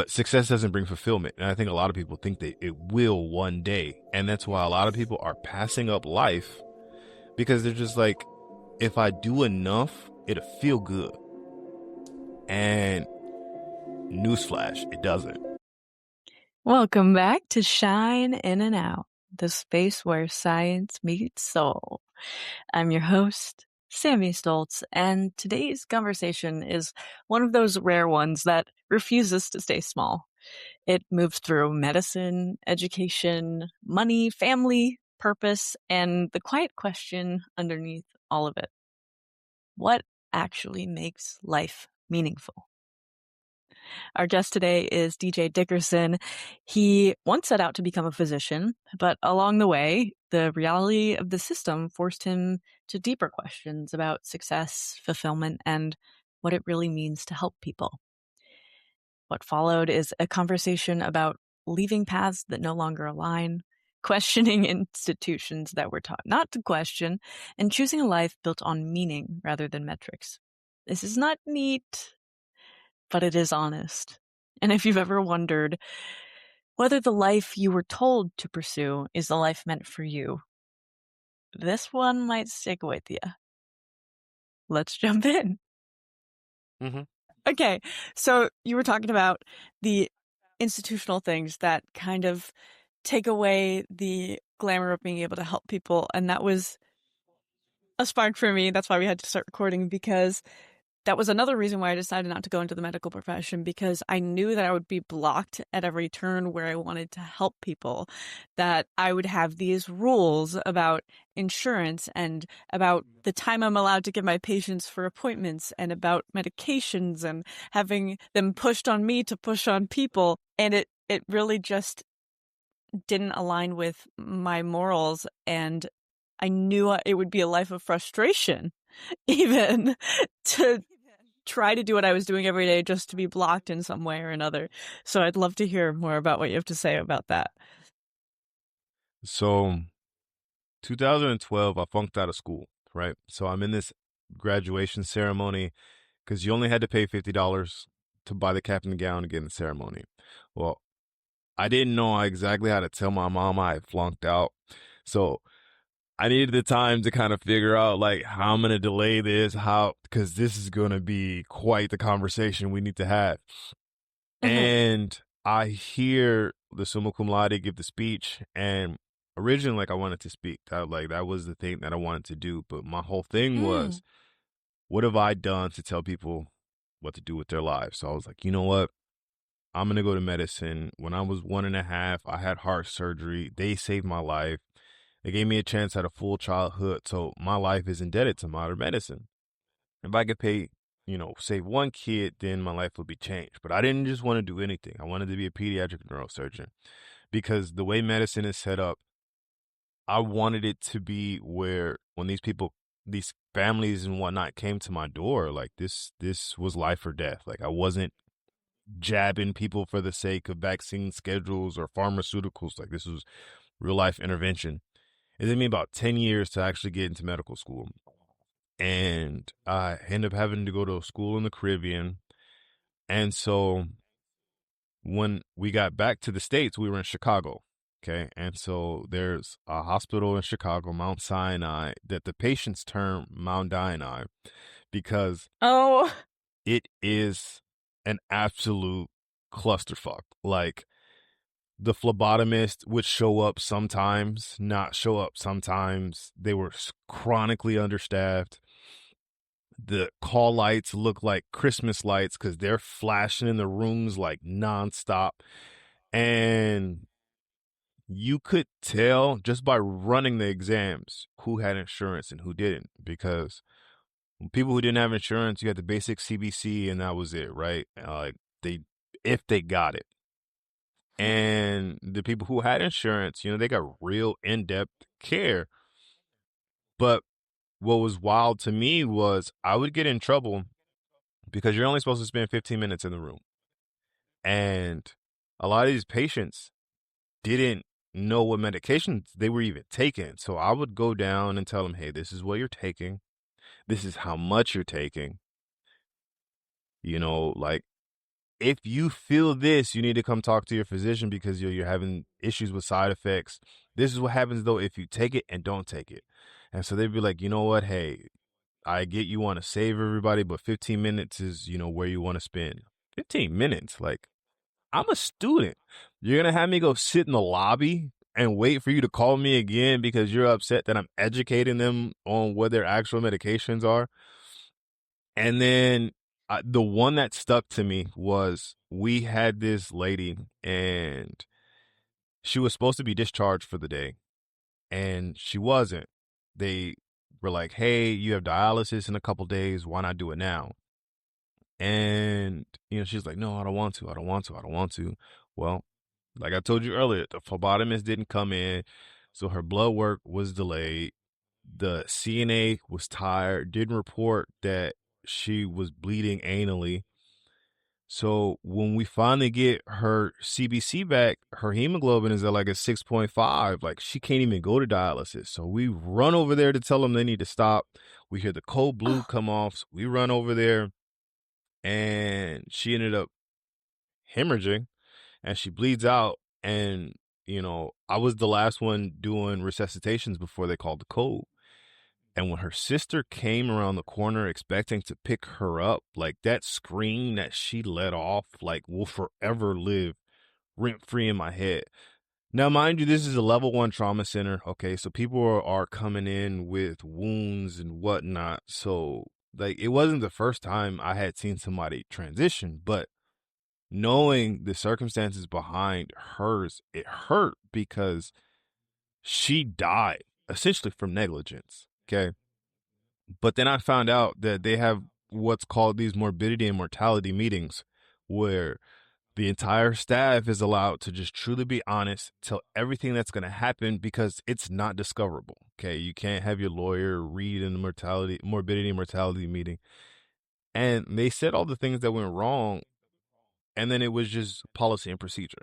But success doesn't bring fulfillment. And I think a lot of people think that it will one day. And that's why a lot of people are passing up life because they're just like, if I do enough, it'll feel good. And newsflash, it doesn't. Welcome back to Shine In and Out, the space where science meets soul. I'm your host, Sammy Stoltz, and today's conversation is one of those rare ones that refuses to stay small. It moves through medicine, education, money, family, purpose, and the quiet question underneath all of it. What actually makes life meaningful? Our guest today is DJ Dickerson. He once set out to become a physician, but along the way, the reality of the system forced him to deeper questions about success, fulfillment, and what it really means to help people. What followed is a conversation about leaving paths that no longer align, questioning institutions that we're taught not to question, and choosing a life built on meaning rather than metrics. This is not neat, but it is honest. And if you've ever wondered whether the life you were told to pursue is the life meant for you, this one might stick with you. Let's jump in. Mm-hmm. Okay, so you were talking about the institutional things that kind of take away the glamour of being able to help people, and that was a spark for me. That's why we had to start recording, because that was another reason why I decided not to go into the medical profession, because I knew that I would be blocked at every turn where I wanted to help people, that I would have these rules about insurance and about the time I'm allowed to give my patients for appointments and about medications and having them pushed on me to push on people. And it really just didn't align with my morals. And I knew it would be a life of frustration, even to try to do what I was doing every day just to be blocked in some way or another. So I'd love to hear more about what you have to say about that. So 2012, I flunked out of school, right? So I'm in this graduation ceremony because you only had to pay $50 to buy the cap and gown to get in the ceremony. Well, I didn't know exactly how to tell my mom I had flunked out. So I needed the time to kind of figure out like how I'm going to delay this, because this is going to be quite the conversation we need to have. Mm-hmm. And I hear the summa cum laude give the speech, and originally, like, I wanted to speak. That was the thing that I wanted to do. But my whole thing was, what have I done to tell people what to do with their lives? So I was like, you know what? I'm going to go to medicine. When I was 1.5, I had heart surgery. They saved my life. They gave me a chance at a full childhood. So my life is indebted to modern medicine. If I could save one kid, then my life would be changed. But I didn't just want to do anything. I wanted to be a pediatric neurosurgeon, because the way medicine is set up, I wanted it to be where when these families and whatnot came to my door, like this was life or death. Like, I wasn't jabbing people for the sake of vaccine schedules or pharmaceuticals. Like, this was real life intervention. It took me about 10 years to actually get into medical school. And I ended up having to go to a school in the Caribbean. And so when we got back to the States, we were in Chicago. Okay. And so there's a hospital in Chicago, Mount Sinai, that the patients term Mount Sinai because it is an absolute clusterfuck. Like, the phlebotomist would show up sometimes, not show up sometimes. They were chronically understaffed. The call lights look like Christmas lights because they're flashing in the rooms like nonstop. And you could tell just by running the exams who had insurance and who didn't, because people who didn't have insurance, you had the basic CBC and that was it, right? If they got it. And the people who had insurance, they got real in-depth care. But what was wild to me was I would get in trouble because you're only supposed to spend 15 minutes in the room. And a lot of these patients didn't know what medications they were even taking. So I would go down and tell them, hey, this is what you're taking. This is how much you're taking. if you feel this, you need to come talk to your physician because you're having issues with side effects. This is what happens though if you take it and don't take it. And so they'd be like, you know what? Hey, I get you want to save everybody, but 15 minutes is, where you want to spend. 15 minutes? Like, I'm a student. You're going to have me go sit in the lobby and wait for you to call me again because you're upset that I'm educating them on what their actual medications are. And then the one that stuck to me was we had this lady and she was supposed to be discharged for the day and she wasn't. They were like, hey, you have dialysis in a couple days. Why not do it now? And, she's like, no, I don't want to. I don't want to. I don't want to. Well, like I told you earlier, the phlebotomist didn't come in. So her blood work was delayed. The CNA was tired, didn't report that she was bleeding anally. So when we finally get her CBC back, her hemoglobin is at like a 6.5. Like she can't even go to dialysis. So we run over there to tell them they need to stop. We hear the code blue come off. So we run over there and she ended up hemorrhaging and she bleeds out. And, I was the last one doing resuscitations before they called the code. And when her sister came around the corner expecting to pick her up, like that scream that she let off, like will forever live rent free in my head. Now, mind you, this is a level 1 trauma center. Okay. So people are coming in with wounds and whatnot. So like, it wasn't the first time I had seen somebody transition, but knowing the circumstances behind hers, it hurt because she died essentially from negligence. Okay. But then I found out that they have what's called these morbidity and mortality meetings where the entire staff is allowed to just truly be honest, tell everything that's going to happen because it's not discoverable. Okay. You can't have your lawyer read in the morbidity and mortality meeting. And they said all the things that went wrong. And then it was just policy and procedure.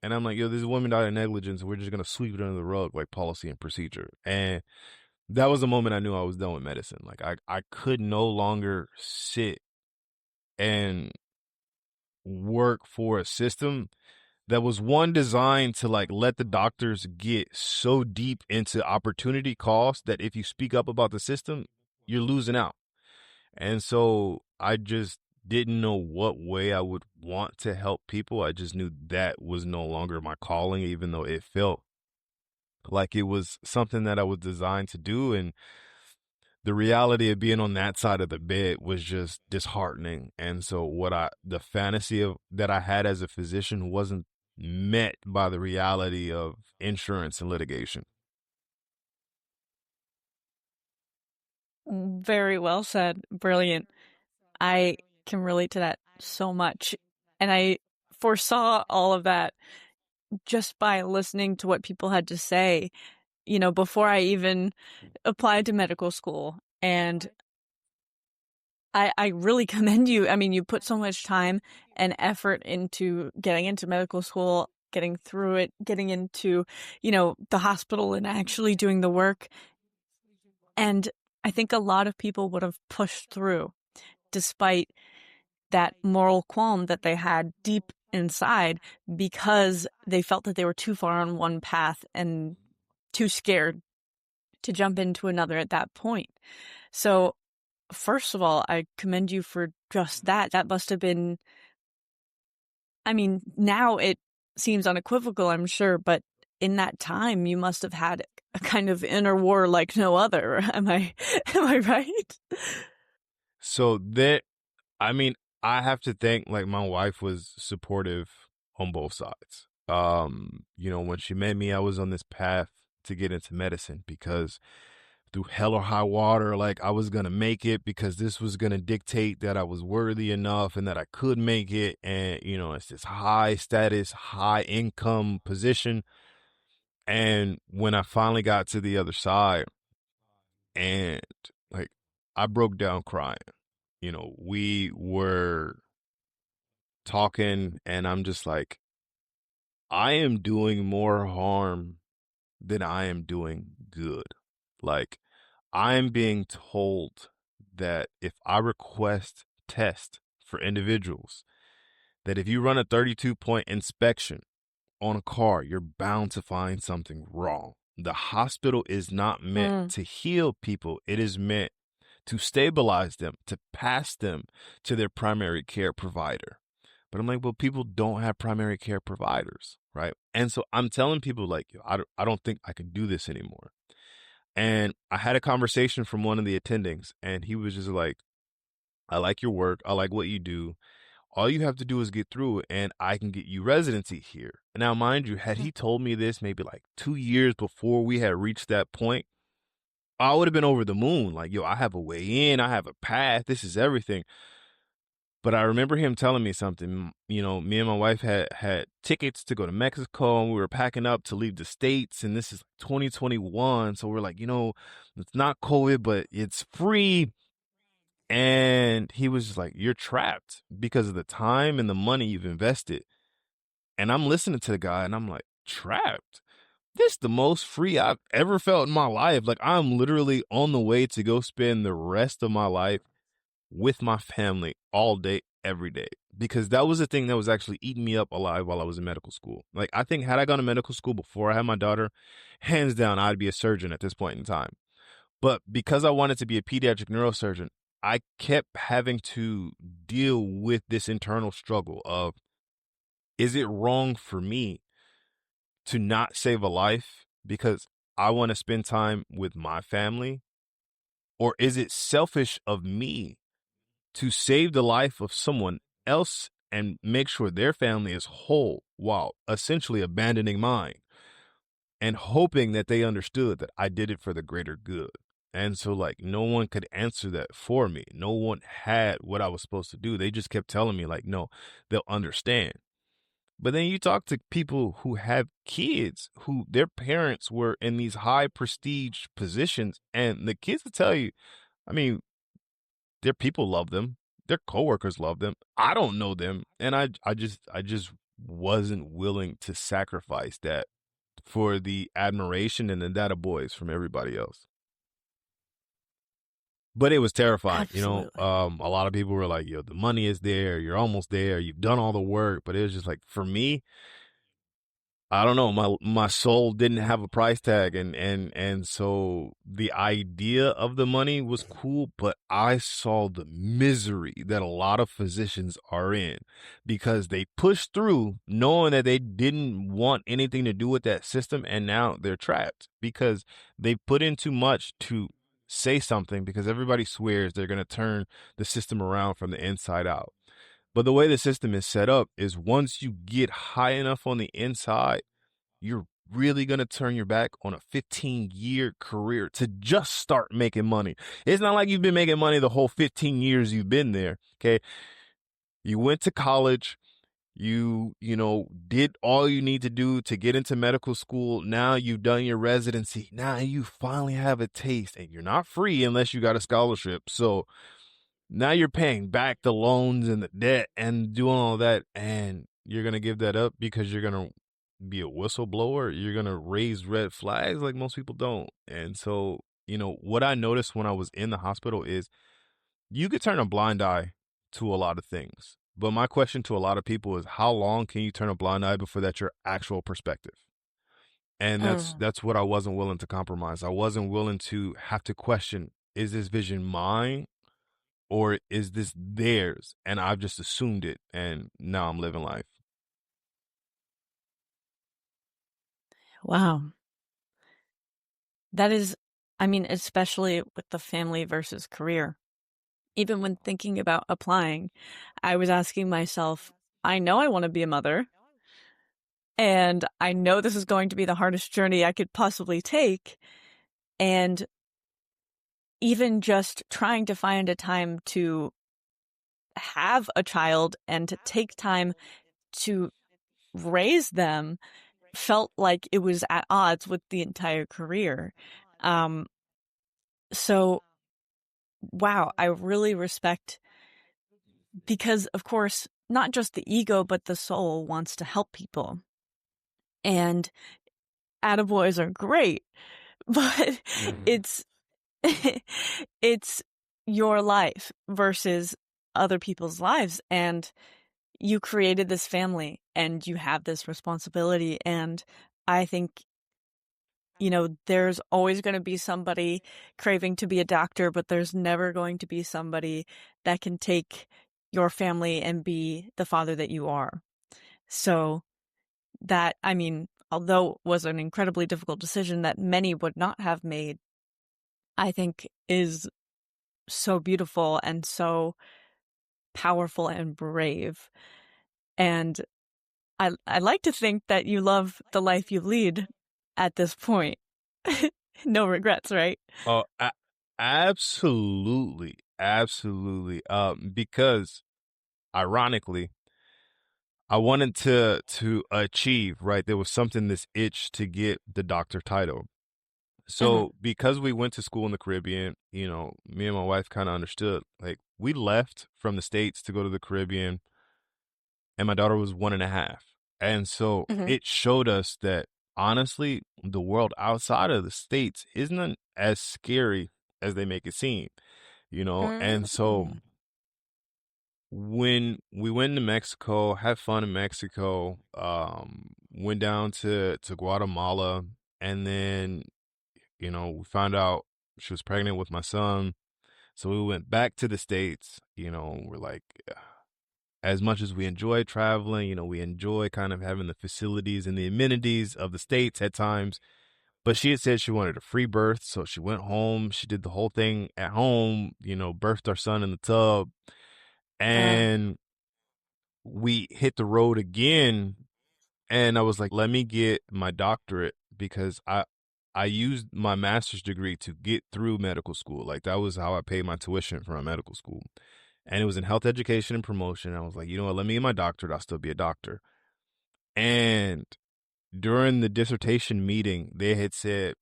And I'm like, yo, this woman died of negligence. And we're just going to sweep it under the rug like policy and procedure. And that was the moment I knew I was done with medicine. Like I could no longer sit and work for a system that was one designed to like let the doctors get so deep into opportunity cost that if you speak up about the system, you're losing out. And so I just didn't know what way I would want to help people. I just knew that was no longer my calling, even though it felt like it was something that I was designed to do. And the reality of being on that side of the bed was just disheartening. And so the fantasy of that I had as a physician wasn't met by the reality of insurance and litigation. Very well said. Brilliant. I can relate to that so much. And I foresaw all of that just by listening to what people had to say, before I even applied to medical school. And I really commend you. I mean, you put so much time and effort into getting into medical school, getting through it, getting into, the hospital and actually doing the work. And I think a lot of people would have pushed through despite that moral qualm that they had deep inside because they felt that they were too far on one path and too scared to jump into another at that point. So, first of all, I commend you for just that. That must have been, I mean, now it seems unequivocal, I'm sure, but in that time, you must have had a kind of inner war like no other. Am I right? So I have to think like my wife was supportive on both sides. When she met me, I was on this path to get into medicine because through hell or high water, like I was going to make it because this was going to dictate that I was worthy enough and that I could make it. And, it's this high status, high income position. And when I finally got to the other side and like I broke down crying, we were talking and I'm just like, I am doing more harm than I am doing good. Like, I am being told that if I request tests for individuals, that if you run a 32-point inspection on a car, you're bound to find something wrong. The hospital is not meant to heal people. It is meant to stabilize them, to pass them to their primary care provider. But I'm like, well, people don't have primary care providers, right? And so I'm telling people like, I don't think I can do this anymore. And I had a conversation from one of the attendings, and he was just like, I like your work. I like what you do. All you have to do is get through it, and I can get you residency here. Now, mind you, had he told me this maybe like 2 years before we had reached that point, I would have been over the moon. Like, yo, I have a way in. I have a path. This is everything. But I remember him telling me something. You know, me and my wife had tickets to go to Mexico, and we were packing up to leave the States. And this is 2021. So we're like, you know, it's not COVID, but it's free. And he was just like, you're trapped because of the time and the money you've invested. And I'm listening to the guy, and I'm like, trapped? This is the most free I've ever felt in my life. Like, I'm literally on the way to go spend the rest of my life with my family all day, every day. Because that was the thing that was actually eating me up alive while I was in medical school. Like, I think had I gone to medical school before I had my daughter, hands down, I'd be a surgeon at this point in time. But because I wanted to be a pediatric neurosurgeon, I kept having to deal with this internal struggle of, is it wrong for me to not save a life because I want to spend time with my family? Or is it selfish of me to save the life of someone else and make sure their family is whole while essentially abandoning mine and hoping that they understood that I did it for the greater good? And so, like, no one could answer that for me. No one had what I was supposed to do. They just kept telling me, like, no, they'll understand. But then you talk to people who have kids who their parents were in these high prestige positions, and the kids will tell you, I mean, their people love them, their coworkers love them. I don't know them, and I just wasn't willing to sacrifice that for the admiration and the data boys from everybody else. But it was terrifying, Absolutely. a lot of people were like, yo, the money is there, you're almost there, you've done all the work. But it was just like, for me, I don't know. My soul didn't have a price tag, and so the idea of the money was cool, but I saw the misery that a lot of physicians are in because they pushed through knowing that they didn't want anything to do with that system, and now they're trapped because they put in too much to say something because everybody swears they're going to turn the system around from the inside out. But the way the system is set up is once you get high enough on the inside, you're really going to turn your back on a 15-year career to just start making money. It's not like you've been making money the whole 15 years you've been there. Okay. You went to college. You did all you need to do to get into medical school. Now you've done your residency. Now you finally have a taste, and you're not free unless you got a scholarship. So now you're paying back the loans and the debt and doing all that, and you're going to give that up because you're going to be a whistleblower. You're going to raise red flags like most people don't. And so, what I noticed when I was in the hospital is you could turn a blind eye to a lot of things. But my question to a lot of people is, how long can you turn a blind eye before that's your actual perspective? And that's what I wasn't willing to compromise. I wasn't willing to have to question, is this vision mine? Or is this theirs? And I've just assumed it, and now I'm living life. Wow. That is, especially with the family versus career. Even when thinking about applying, I was asking myself, I know I want to be a mother, and I know this is going to be the hardest journey I could possibly take. And even just trying to find a time to have a child and to take time to raise them felt like it was at odds with the entire career. So, wow, I really respect, because of course, not just the ego, but the soul wants to help people. And attaboys are great, but it's it's your life versus other people's lives. And you created this family and you have this responsibility. And I think, there's always going to be somebody craving to be a doctor, but there's never going to be somebody that can take your family and be the father that you are. So that, although it was an incredibly difficult decision that many would not have made, I think is so beautiful and so powerful and brave. And I like to think that you love the life you lead at this point. No regrets, right? Oh, absolutely, absolutely. Because ironically, I wanted to achieve, right? There was something, this itch to get the doctor title. Mm-hmm. So because we went to school in the Caribbean, me and my wife kind of understood. Like, we left from the States to go to the Caribbean, and my daughter was 1.5. And so Mm-hmm. it showed us that honestly, the world outside of the States isn't as scary as they make it seem, And so Mm-hmm. when we went to Mexico, had fun in Mexico, went down to Guatemala, and then, we found out she was pregnant with my son. So we went back to the States. We're like, as much as we enjoy traveling, we enjoy kind of having the facilities and the amenities of the States at times. But she had said she wanted a free birth. So she went home. She did the whole thing at home, birthed our son in the tub. And we hit the road again. And I was like, let me get my doctorate, because I used my master's degree to get through medical school. Like, that was how I paid my tuition for my medical school. And it was in health education and promotion. I was like, you know what, let me get my doctorate. I'll still be a doctor. And during the dissertation meeting, they had said,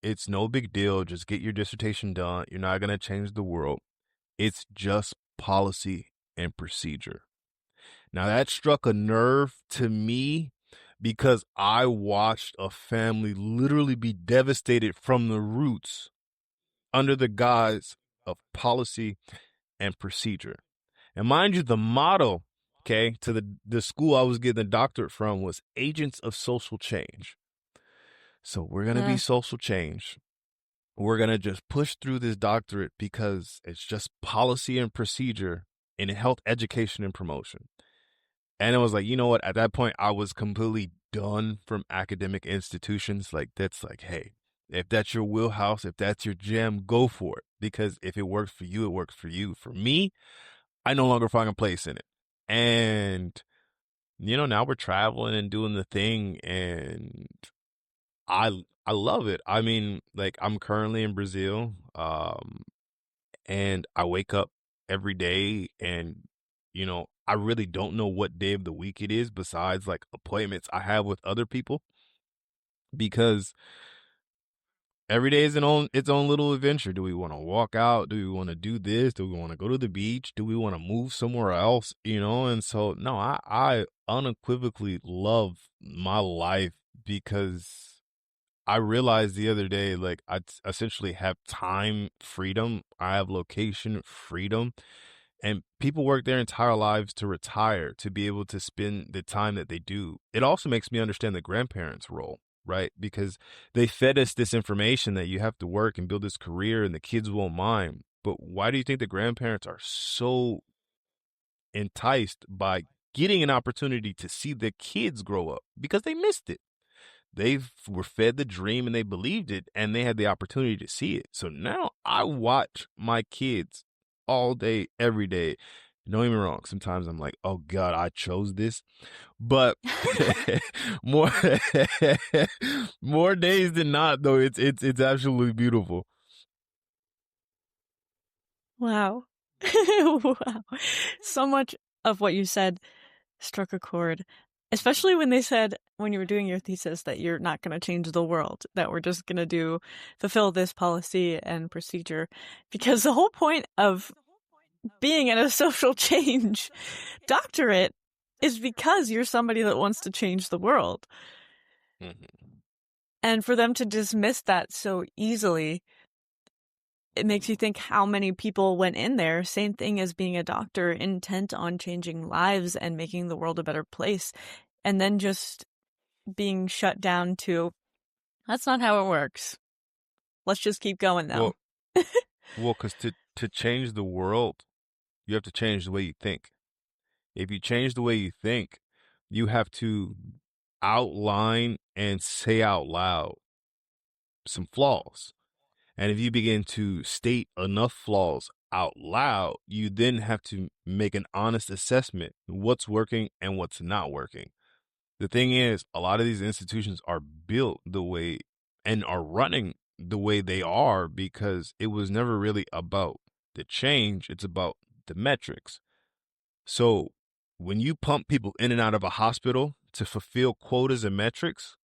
it's no big deal. Just get your dissertation done. You're not going to change the world. It's just policy and procedure. Now, that struck a nerve to me, because I watched a family literally be devastated from the roots under the guise of policy and procedure. And mind you, the motto, okay, to the school I was getting the doctorate from was agents of social change. So we're going to be social change. We're going to just push through this doctorate because it's just policy and procedure in health education and promotion. And it was like, you know what? At that point, I was completely done from academic institutions. Like, that's like, hey, if that's your wheelhouse, if that's your jam, go for it. Because if it works for you, it works for you. For me, I no longer find a place in it. And, now we're traveling and doing the thing, and I love it. I mean, like, I'm currently in Brazil, and I wake up every day, and, I really don't know what day of the week it is besides like appointments I have with other people, because every day is its own little adventure. Do we want to walk out? Do we want to do this? Do we want to go to the beach? Do we want to move somewhere else? And so, no, I unequivocally love my life, because I realized the other day, like, essentially have time freedom. I have location freedom. And people work their entire lives to retire, to be able to spend the time that they do. It also makes me understand the grandparents' role, right? Because they fed us this information that you have to work and build this career and the kids won't mind. But why do you think the grandparents are so enticed by getting an opportunity to see the kids grow up? Because they missed it. They were fed the dream and they believed it, and they had the opportunity to see it. So now I watch my kids all day, every day. Don't get me wrong. Sometimes I'm like, oh God, I chose this. But more more days than not, though, it's absolutely beautiful. Wow. Wow. So much of what you said struck a chord, especially when they said, when you were doing your thesis, that you're not going to change the world, that we're just going to fulfill this policy and procedure. Because the whole point of being in a social change doctorate is because you're somebody that wants to change the world. Mm-hmm. And for them to dismiss that so easily it makes you think how many people went in there, same thing as being a doctor, intent on changing lives and making the world a better place, and then just being shut down to, that's not how it works. Let's just keep going, though. Well, because to change the world, you have to change the way you think. If you change the way you think, you have to outline and say out loud some flaws. And if you begin to state enough flaws out loud, you then have to make an honest assessment what's working and what's not working. The thing is, a lot of these institutions are built the way and are running the way they are because it was never really about the change. It's about the metrics. So when you pump people in and out of a hospital to fulfill quotas and metrics,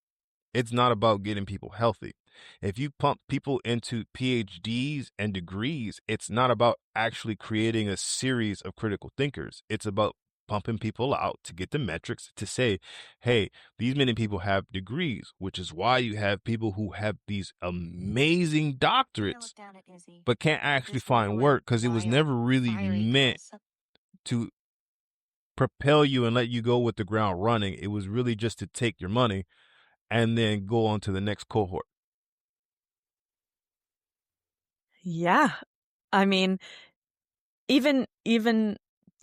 it's not about getting people healthy. If you pump people into PhDs and degrees, it's not about actually creating a series of critical thinkers. It's about pumping people out to get the metrics to say, hey, these many people have degrees, which is why you have people who have these amazing doctorates, but can't actually find work because it was never really meant to propel you and let you go with the ground running. It was really just to take your money and then go on to the next cohort. Yeah. I mean, even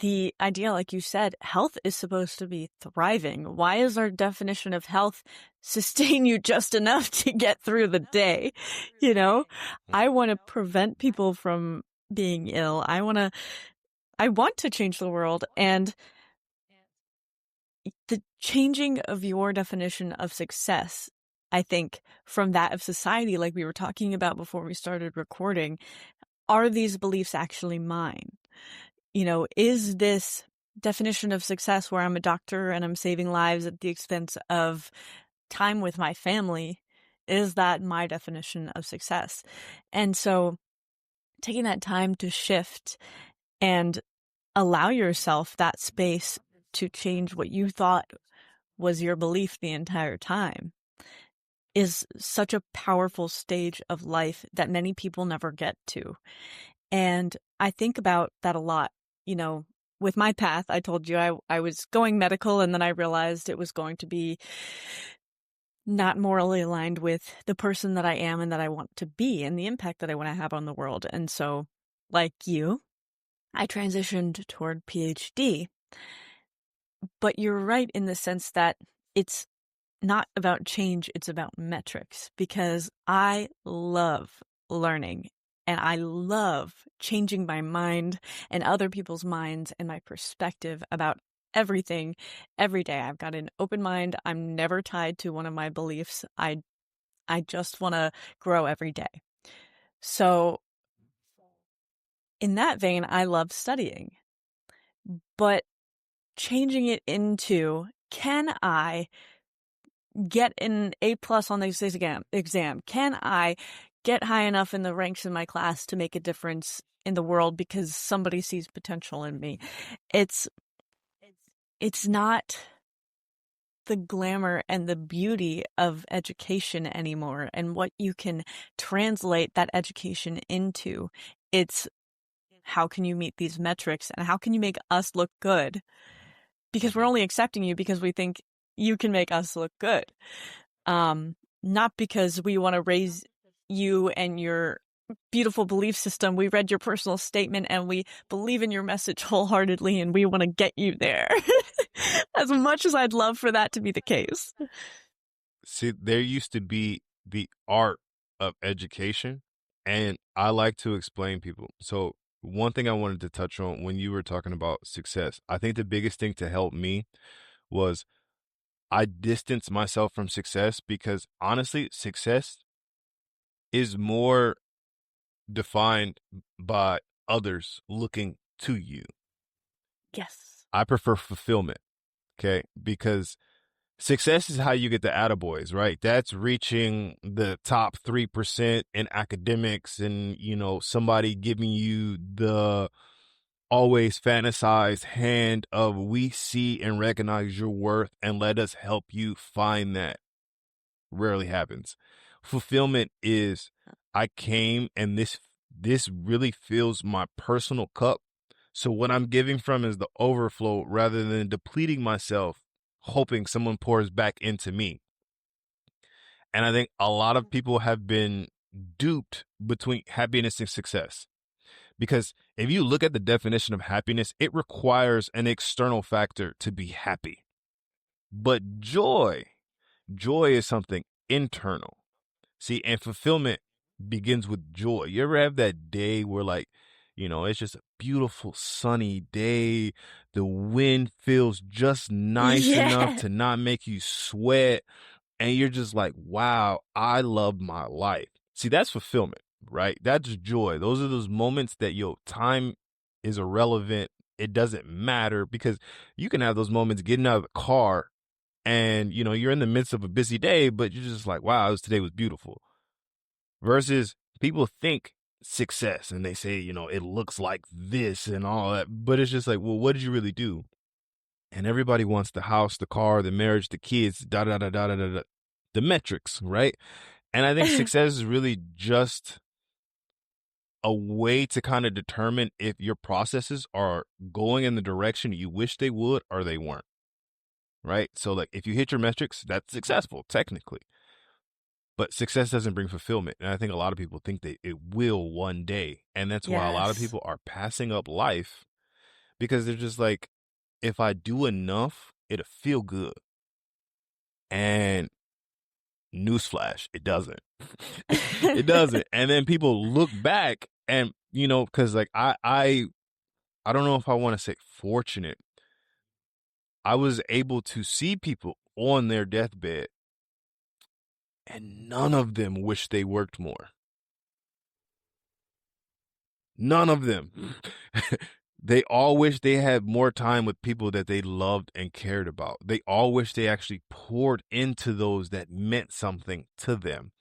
the idea, like you said, health is supposed to be thriving. Why is our definition of health sustain you just enough to get through the day? You know, I want to prevent people from being ill. I want to change the world. And the changing of your definition of success, I think, from that of society, like we were talking about before we started recording, are these beliefs actually mine? You know, is this definition of success where I'm a doctor and I'm saving lives at the expense of time with my family, is that my definition of success? And so taking that time to shift and allow yourself that space to change what you thought was your belief the entire time is such a powerful stage of life that many people never get to. And I think about that a lot. You know, with my path, I told you I was going medical, and then I realized it was going to be not morally aligned with the person that I am and that I want to be and the impact that I want to have on the world. And so, like you, I transitioned toward PhD. But you're right in the sense that it's not about change, it's about metrics, because I love learning and I love changing my mind and other people's minds and my perspective about everything every day. I've got an open mind. I'm never tied to one of my beliefs. I just want to grow every day. So in that vein, I love studying, but changing it into, can I get an A+ on this exam? Can I get high enough in the ranks in my class to make a difference in the world because somebody sees potential in me? It's not the glamour and the beauty of education anymore and what you can translate that education into. It's how can you meet these metrics and how can you make us look good? Because we're only accepting you because we think you can make us look good. Not because we want to raise you and your beautiful belief system. We read your personal statement and we believe in your message wholeheartedly and we want to get you there. As much as I'd love for that to be the case. See, there used to be the art of education, and I like to explain people. So one thing I wanted to touch on when you were talking about success, I think the biggest thing to help me was I distanced myself from success because honestly, success is more defined by others looking to you. Yes. I prefer fulfillment, okay? Because success is how you get the attaboys, right? That's reaching the top 3% in academics and, you know, somebody giving you the always fantasized hand of we see and recognize your worth and let us help you find that. Rarely happens. Fulfillment is I came and this this really fills my personal cup. So what I'm giving from is the overflow rather than depleting myself, hoping someone pours back into me. And I think a lot of people have been duped between happiness and success. Because if you look at the definition of happiness, it requires an external factor to be happy. But joy is something internal. See, and fulfillment begins with joy. You ever have that day where, like, it's just a beautiful sunny day. The wind feels just nice enough Yeah. to not make you sweat. And you're just like, wow, I love my life. See, that's fulfillment, right? That's joy. Those are those moments that, time is irrelevant. It doesn't matter, because you can have those moments getting out of the car and, you're in the midst of a busy day, but you're just like, wow, today was beautiful. Versus people think success and they say, it looks like this and all that. But it's just like, well, what did you really do? And everybody wants the house, the car, the marriage, the kids, da da da da da da, the metrics, right? And I think success is really just a way to kind of determine if your processes are going in the direction you wish they would or they weren't, right? So, like, if you hit your metrics, that's successful technically. But success doesn't bring fulfillment. And I think a lot of people think that it will one day. And that's why a lot of Yes. people are passing up life, because they're just like, if I do enough, it'll feel good. And newsflash, it doesn't. It doesn't. And then people look back and, because like I don't know if I want to say fortunate. I was able to see people on their deathbed and none of them wish they worked more. None of them. They all wish they had more time with people that they loved and cared about. They all wish they actually poured into those that meant something to them.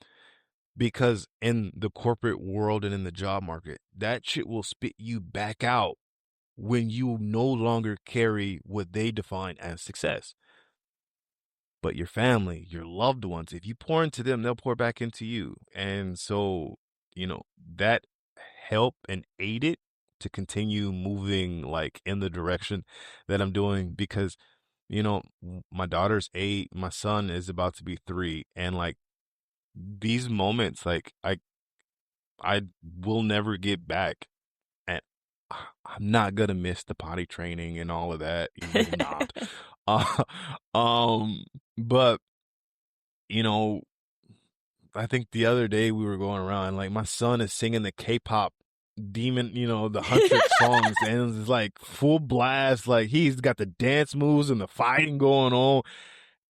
Because in the corporate world and in the job market, that shit will spit you back out when you no longer carry what they define as success. But your family, your loved ones, if you pour into them, they'll pour back into you. And so, that helped and aided to continue moving like in the direction that I'm doing, because, my daughter's 8, my son is about to be 3. And like these moments, like I will never get back. And I'm not gonna miss the potty training and all of that. You will not. Uh, but I think the other day we were going around, like my son is singing the K-pop demon, the Huntrick songs, and it's like full blast. Like he's got the dance moves and the fighting going on.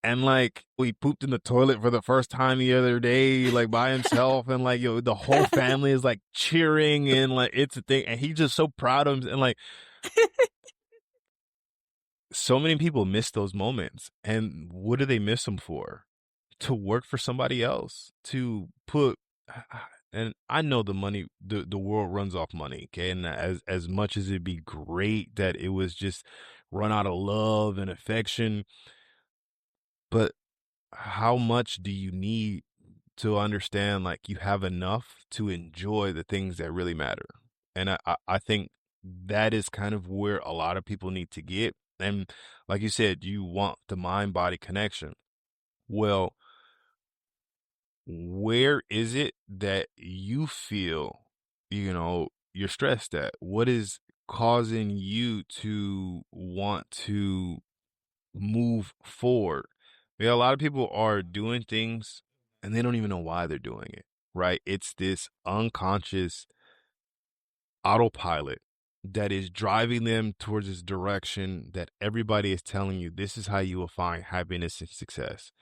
And like he pooped in the toilet for the first time the other day, like by himself, and like the whole family is like cheering, and like it's a thing, and he's just so proud of him. And like so many people miss those moments, and what do they miss them for? To work for somebody else, to put, and I know the money, the world runs off money, okay? And as much as it'd be great that it was just run out of love and affection, but how much do you need to understand like you have enough to enjoy the things that really matter? And I think that is kind of where a lot of people need to get. And like you said, you want the mind body connection. Well, where is it that you feel, you're stressed at? What is causing you to want to move forward? Yeah, a lot of people are doing things and they don't even know why they're doing it, right? It's this unconscious autopilot that is driving them towards this direction that everybody is telling you this is how you will find happiness and success.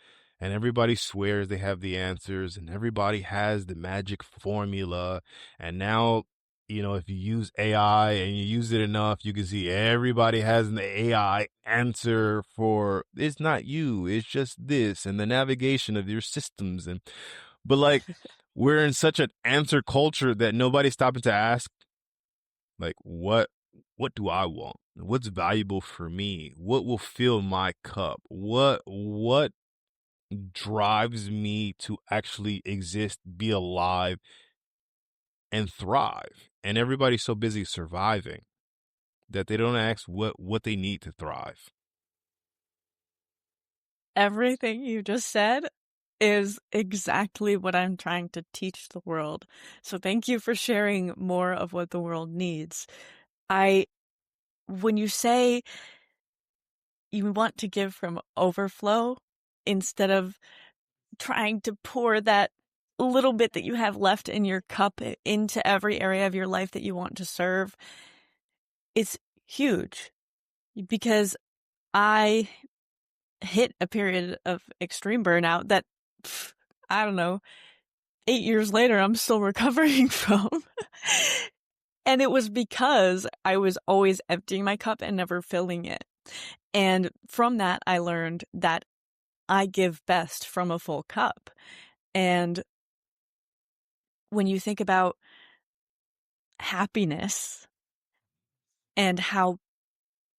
And everybody swears they have the answers and everybody has the magic formula. And now, if you use AI and you use it enough, you can see everybody has an AI answer for it's not you, it's just this and the navigation of your systems. But like, we're in such an answer culture that nobody's stopping to ask, like, what do I want? What's valuable for me? What will fill my cup? What drives me to actually exist, be alive, and thrive. And everybody's so busy surviving that they don't ask what they need to thrive. Everything you just said is exactly what I'm trying to teach the world. So thank you for sharing more of what the world needs. When you say you want to give from overflow instead of trying to pour that little bit that you have left in your cup into every area of your life that you want to serve, it's huge, because I hit a period of extreme burnout that, I don't know, 8 years later, I'm still recovering from. And it was because I was always emptying my cup and never filling it. And from that, I learned that I give best from a full cup. And when you think about happiness and how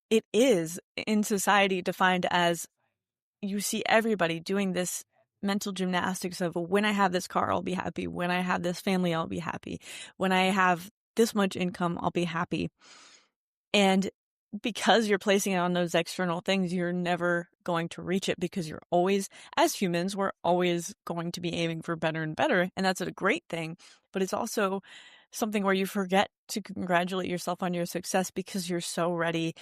it is in society defined as, you see everybody doing this mental gymnastics of, when I have this car, I'll be happy. When I have this family, I'll be happy. When I have this much income, I'll be happy. And because you're placing it on those external things, you're never going to reach it, because you're always, as humans, we're always going to be aiming for better and better. And that's a great thing. But it's also something where you forget to congratulate yourself on your success, because you're so ready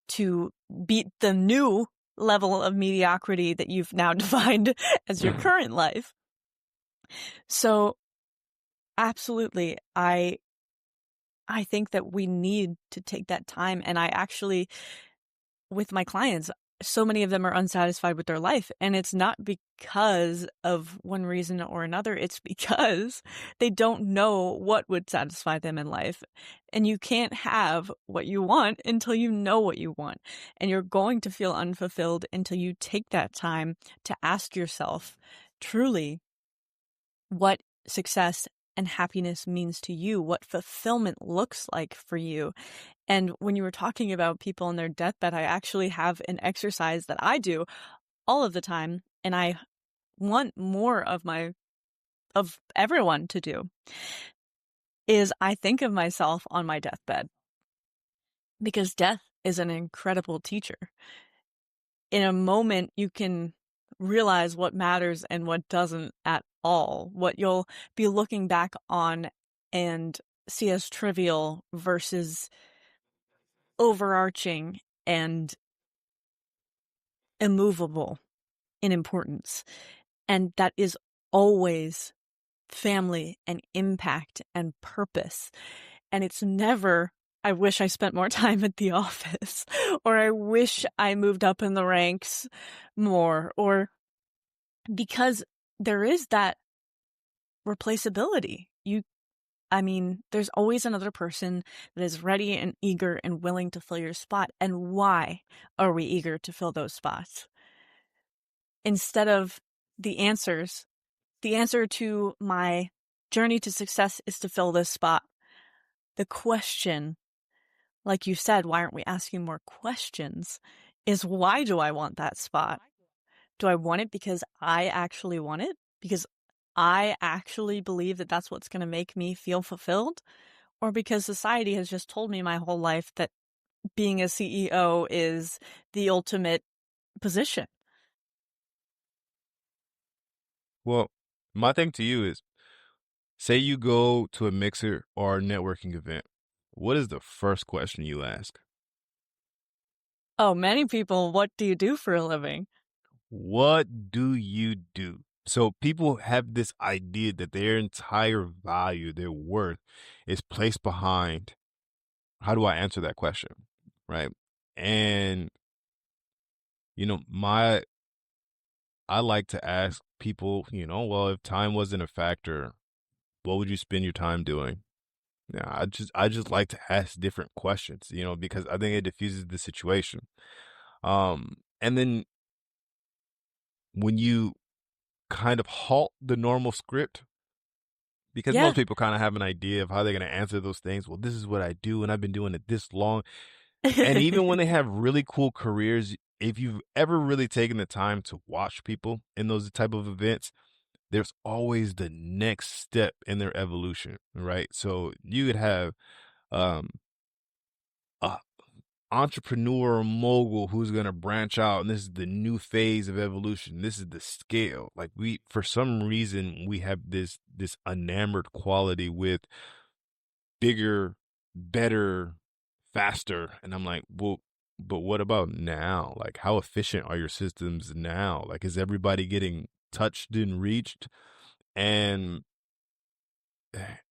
to beat the new level of mediocrity that you've now defined as your current life. So absolutely, I think that we need to take that time. And I actually, with my clients, so many of them are unsatisfied with their life. And it's not because of one reason or another. It's because they don't know what would satisfy them in life. And you can't have what you want until you know what you want. And you're going to feel unfulfilled until you take that time to ask yourself truly what success and happiness means to you, what fulfillment looks like for you. And when you were talking about people on their deathbed, I actually have an exercise that I do all of the time, and I want more of everyone to do, is I think of myself on my deathbed, because death is an incredible teacher. In a moment, you can realize what matters and what doesn't at all, what you'll be looking back on and see as trivial versus overarching and immovable in importance. And that is always family and impact and purpose. And it's never, I wish I spent more time at the office, or I wish I moved up in the ranks more, or because there is that replaceability. There's always another person that is ready and eager and willing to fill your spot. And why are we eager to fill those spots? Instead of the answers, the answer to my journey to success is to fill this spot. The question, like you said, why aren't we asking more questions, is, why do I want that spot? Do I want it because I actually want it? Because I actually believe that that's what's going to make me feel fulfilled? Or because society has just told me my whole life that being a CEO is the ultimate position? Well, my thing to you is, say you go to a mixer or a networking event. What is the first question you ask? Oh, many people, what do you do for a living? What do you do? So people have this idea that their entire value, their worth, is placed behind, how do I answer that question? Right. And, I like to ask people, well, if time wasn't a factor, what would you spend your time doing? Yeah, I just like to ask different questions, because I think it diffuses the situation. And then when you kind of halt the normal script, because Yeah. most people kind of have an idea of how they're going to answer those things. Well, this is what I do, and I've been doing it this long. And even when they have really cool careers, if you've ever really taken the time to watch people in those type of events, there's always the next step in their evolution, right? So you could have um a entrepreneur or mogul who's going to branch out, and this is the new phase of evolution. This is the scale. Like, we, for some reason, we have this enamored quality with bigger, better, faster. And I'm like, well, but what about now? Like, how efficient are your systems now? Like, is everybody getting touched and reached? And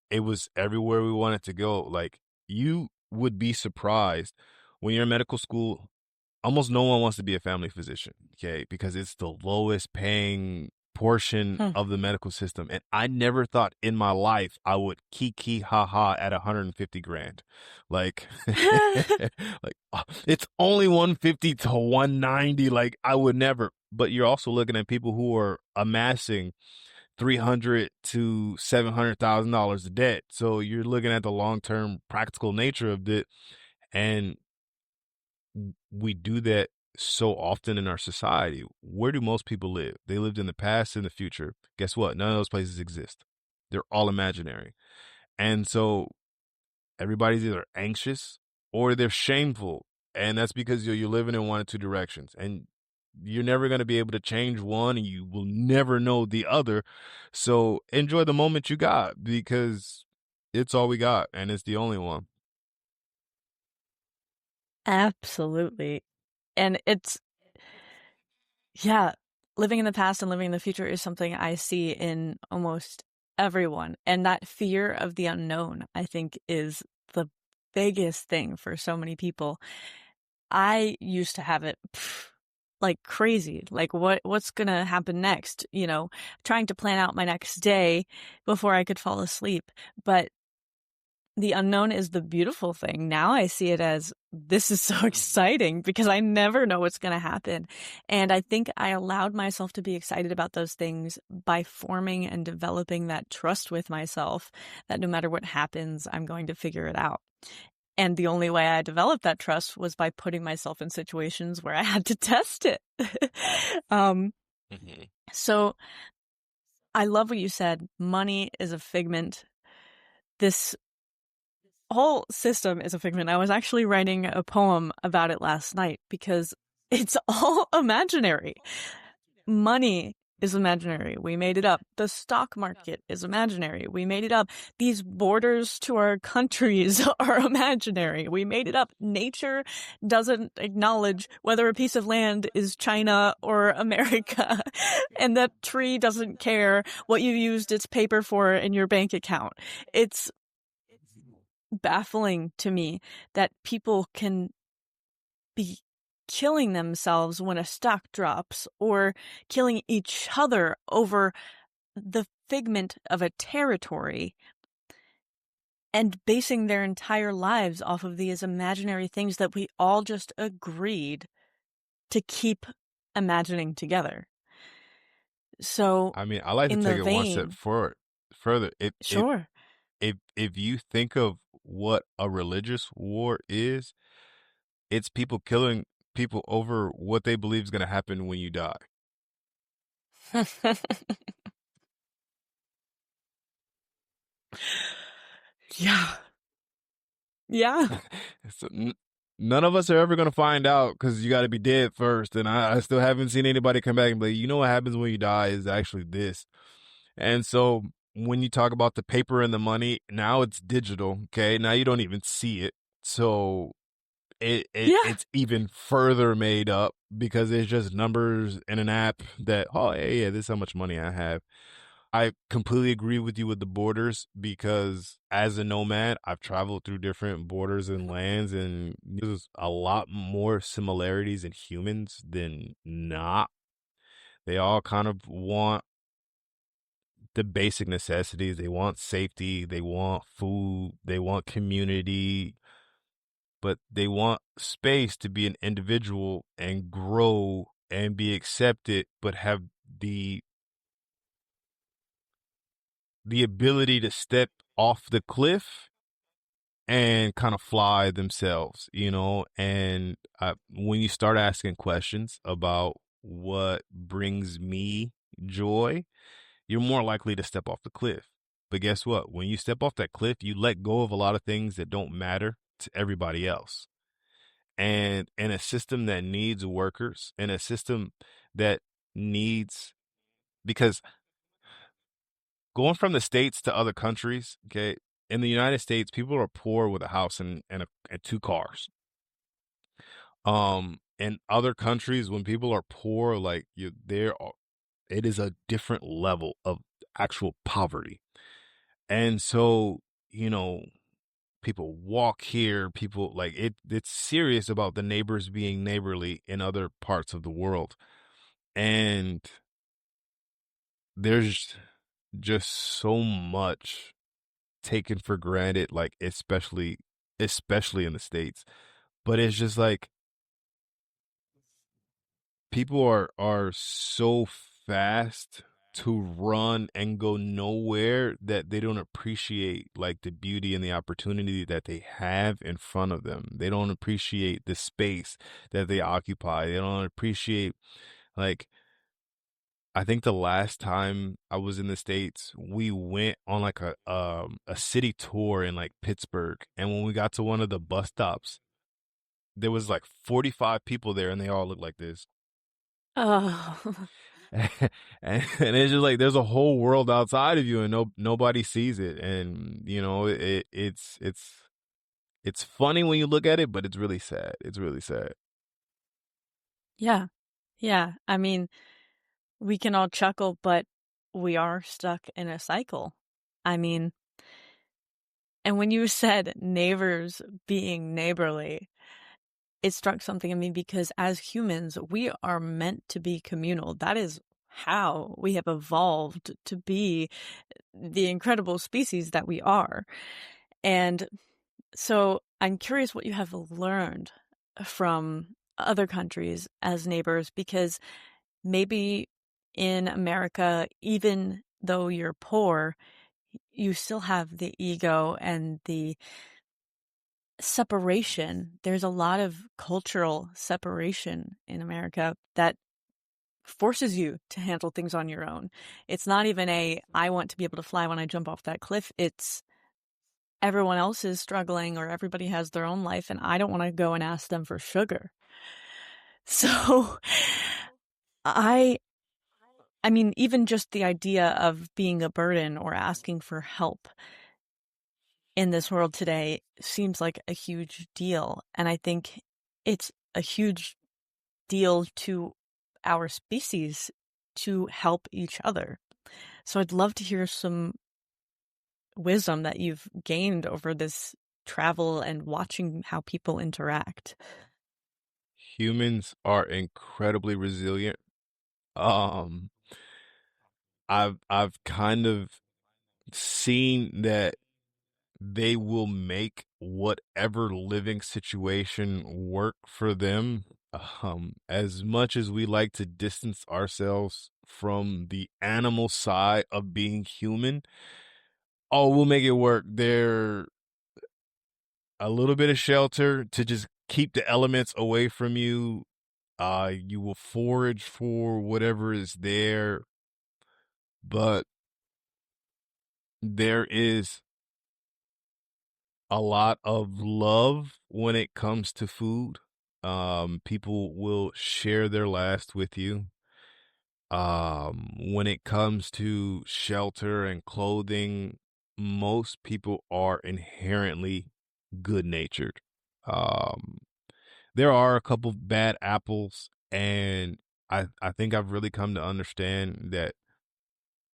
it was everywhere we wanted to go. Like, you would be surprised when you're in medical school. Almost no one wants to be a family physician, okay? Because it's the lowest paying portion of the medical system. And I never thought in my life I would kiki ha ha at 150 grand. Like, like it's only 150 to 190. Like, I would never. But you're also looking at people who are amassing $300 to $700,000 of debt. So you're looking at the long-term practical nature of it. And we do that so often in our society. Where do most people live? They lived in the past and the future. Guess what? None of those places exist. They're all imaginary. And so everybody's either anxious or they're shameful. And that's because you're living in one of two directions. And you're never going to be able to change one, and you will never know the other. So enjoy the moment you got, because it's all we got, and it's the only one. Absolutely. And living in the past and living in the future is something I see in almost everyone. And that fear of the unknown, I think, is the biggest thing for so many people. I used to have it like crazy. Like, what's going to happen next? Trying to plan out my next day before I could fall asleep. But the unknown is the beautiful thing. Now I see it as, this is so exciting because I never know what's going to happen. And I think I allowed myself to be excited about those things by forming and developing that trust with myself that no matter what happens, I'm going to figure it out. And the only way I developed that trust was by putting myself in situations where I had to test it. So I love what you said. Money is a figment. This whole system is a figment. I was actually writing a poem about it last night because it's all imaginary. Money is imaginary. We made it up. The stock market is imaginary. We made it up. These borders to our countries are imaginary. We made it up. Nature doesn't acknowledge whether a piece of land is China or America. And that tree doesn't care what you used its paper for in your bank account. It's baffling to me that people can be killing themselves when a stock drops, or killing each other over the figment of a territory, and basing their entire lives off of these imaginary things that we all just agreed to keep imagining together. So, I mean, I like to take it one step further. Sure. If you think of what a religious war is, it's people killing people over what they believe is going to happen when you die. Yeah. So none of us are ever going to find out, because you got to be dead first. And I still haven't seen anybody come back and be like, you know what happens when you die is actually this. And so when you talk about the paper and the money, now it's digital. Okay. Now you don't even see it. So it's even further made up, because it's just numbers in an app that, oh, hey, yeah, this is how much money I have. I completely agree with you with the borders, because as a nomad, I've traveled through different borders and lands, and there's a lot more similarities in humans than not. They all kind of want the basic necessities. They want safety, they want food, they want community, but they want space to be an individual and grow and be accepted, but have the ability to step off the cliff and kind of fly themselves, and when you start asking questions about what brings me joy, you're more likely to step off the cliff. But guess what? When you step off that cliff, you let go of a lot of things that don't matter to everybody else. And in a system that needs workers, in a system that needs, because going from the States to other countries, okay, in the United States, people are poor with a house and two cars. In other countries, when people are poor, like you, it is a different level of actual poverty. And so, you know, people walk here, people like it's serious about the neighbors being neighborly in other parts of the world. And there's just so much taken for granted, like especially in the States. But it's just like people are so fast to run and go nowhere that they don't appreciate like the beauty and the opportunity that they have in front of them. They don't appreciate the space that they occupy. They don't appreciate like I think the last time I was in the States, we went on like a city tour in like Pittsburgh, and when we got to one of the bus stops, there was like 45 people there and they all looked like this. Oh, and it's just like there's a whole world outside of you and nobody sees it. And you know, it's funny when you look at it, but it's really sad. It's really sad. yeah. Yeah. I mean, we can all chuckle, but we are stuck in a cycle. I mean, and when you said neighbors being neighborly, it struck something in me because as humans, we are meant to be communal. That is how we have evolved to be the incredible species that we are. And so I'm curious what you have learned from other countries as neighbors, because maybe in America, even though you're poor, you still have the ego and the separation. There's a lot of cultural separation in America that forces you to handle things on your own. It's not even I want to be able to fly when I jump off that cliff. It's everyone else is struggling or everybody has their own life and I don't want to go and ask them for sugar. So I I mean, even just the idea of being a burden or asking for help in this world today seems like a huge deal. And I think it's a huge deal to our species to help each other. So I'd love to hear some wisdom that you've gained over this travel and watching how people interact. Humans are incredibly resilient. Um, I've kind of seen that they will make whatever living situation work for them. As much as we like to distance ourselves from the animal side of being human, oh, we'll make it work. They're a little bit of shelter to just keep the elements away from you. You will forage for whatever is there, but there is a lot of love when it comes to food. People will share their last with you. When it comes to shelter and clothing, most people are inherently good natured. Um, there are a couple bad apples, and I think I've really come to understand that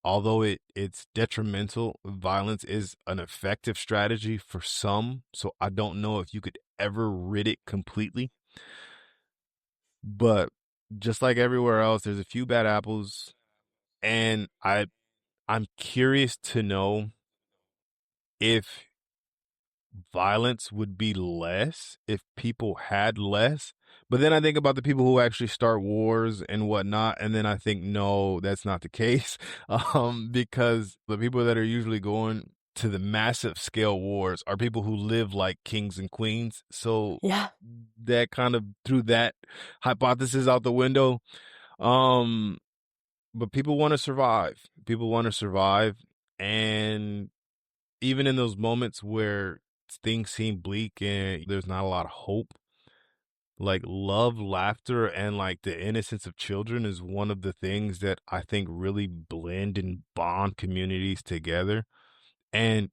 although it's detrimental, violence is an effective strategy for some. So I don't know if you could ever rid it completely. But just like everywhere else, there's a few bad apples, and I'm curious to know if violence would be less if people had less. But then I think about the people who actually start wars and whatnot, and then I think no, that's not the case. Because the people that are usually going to the massive scale wars are people who live like kings and queens. So Yeah. that kind of threw that hypothesis out the window. Um, but people want to survive. People want to survive. And even in those moments where things seem bleak and there's not a lot of hope, like love, laughter, and like the innocence of children is one of the things that I think really blend and bond communities together. And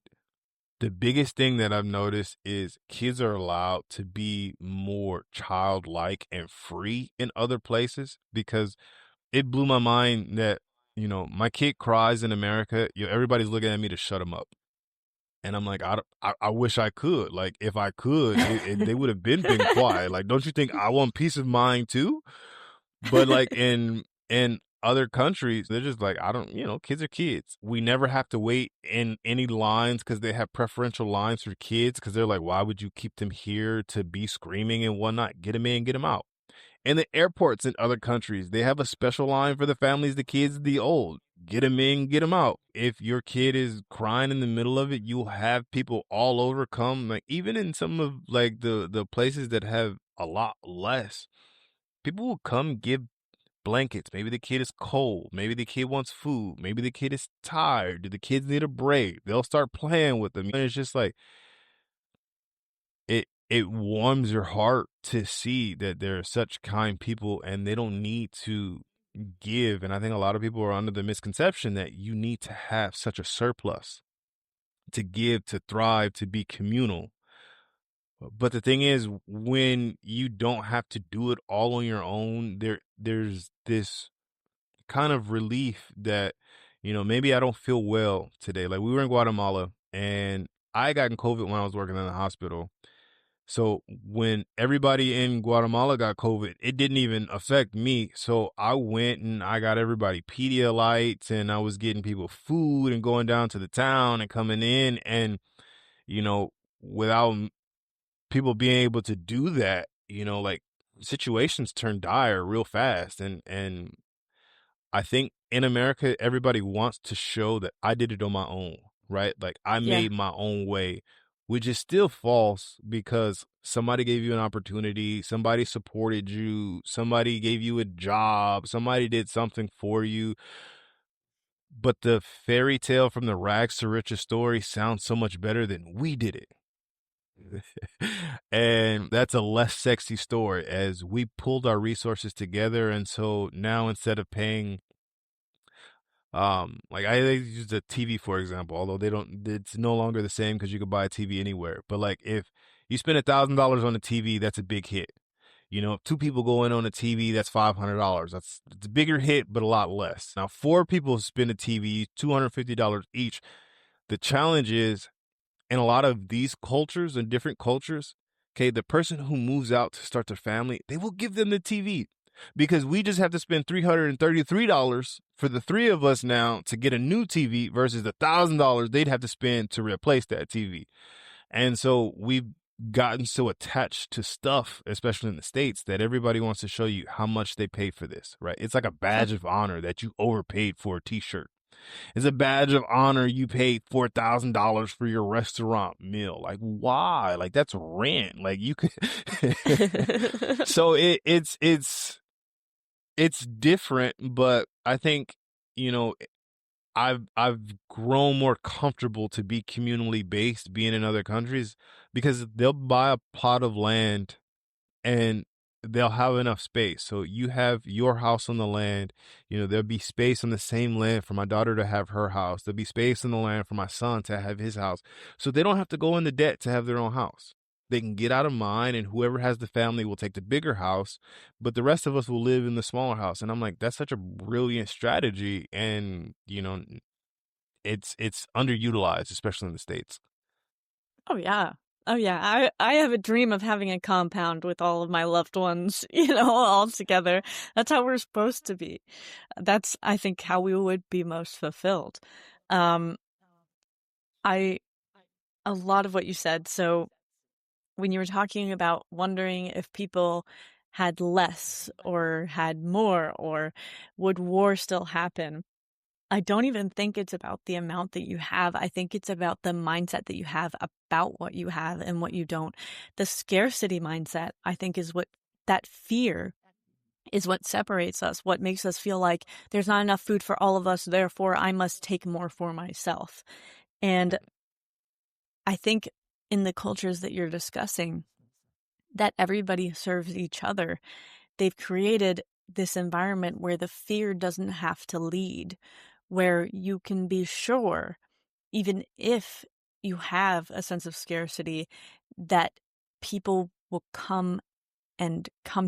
the biggest thing that I've noticed is kids are allowed to be more childlike and free in other places, because it blew my mind that, my kid cries in America, everybody's looking at me to shut him up. And I'm like, I wish I could. Like, if I could, they would have been quiet. Like, don't you think I want peace of mind too? But like in other countries, they're just like, I don't, kids are kids. We never have to wait in any lines because they have preferential lines for kids, because they're like, why would you keep them here to be screaming and whatnot? Get them in, get them out. In the airports in other countries, they have a special line for the families, the kids, the old. Get them in, get them out. If your kid is crying in the middle of it, you'll have people all over come. Like, even in some of like the places that have a lot less, people will come give blankets. Maybe the kid is cold. Maybe the kid wants food. Maybe the kid is tired. Do the kids need a break? They'll start playing with them. And it's just like, it warms your heart to see that there are such kind people and they don't need to give. And I think a lot of people are under the misconception that you need to have such a surplus to give, to thrive, to be communal. But the thing is, when you don't have to do it all on your own, there's this kind of relief that, maybe I don't feel well today. Like, we were in Guatemala and I got COVID when I was working in the hospital. So when everybody in Guatemala got COVID, it didn't even affect me. So I went and I got everybody Pedialytes, and I was getting people food and going down to the town and coming in. And, without people being able to do that, like, situations turn dire real fast. And I think in America, everybody wants to show that I did it on my own, right? Like, I Yeah. made my own way, which is still false, because somebody gave you an opportunity, somebody supported you, somebody gave you a job, somebody did something for you. But the fairy tale from the rags to riches story sounds so much better than we did it. And that's a less sexy story, as we pulled our resources together. And so now, instead of paying, like, I use the TV, for example, although it's no longer the same because you could buy a TV anywhere. But like, if you spend $1,000 on a TV, that's a big hit. If two people go in on a TV, that's $500. It's a bigger hit, but a lot less. Now, four people spend a TV, $250 each. The challenge is, in a lot of these cultures and different cultures, okay, the person who moves out to start their family, they will give them the TV, because we just have to spend $333 for the three of us now to get a new TV versus $1,000 they'd have to spend to replace that TV. And so we've gotten so attached to stuff, especially in the States, that everybody wants to show you how much they pay for this, right? It's like a badge of honor that you overpaid for a t-shirt. It's a badge of honor you paid $4,000 for your restaurant meal. Like, why? Like, that's rent. Like, you could. So it's different, but I think, I've grown more comfortable to be communally based being in other countries, because they'll buy a plot of land and they'll have enough space. So you have your house on the land, there'll be space on the same land for my daughter to have her house. There'll be space on the land for my son to have his house. So they don't have to go into debt to have their own house. They can get out of mine, and whoever has the family will take the bigger house, but the rest of us will live in the smaller house. And I'm like, that's such a brilliant strategy. And, it's underutilized, especially in the States. Oh yeah. Oh yeah. I have a dream of having a compound with all of my loved ones, all together. That's how we're supposed to be. That's, I think, how we would be most fulfilled. A lot of what you said. So when you were talking about wondering if people had less or had more, or would war still happen, I don't even think it's about the amount that you have. I think it's about the mindset that you have about what you have and what you don't. The scarcity mindset, I think, is what that fear is what separates us, what makes us feel like there's not enough food for all of us, therefore I must take more for myself. And I think in the cultures that you're discussing, that everybody serves each other. They've created this environment where the fear doesn't have to lead, where you can be sure, even if you have a sense of scarcity, that people will come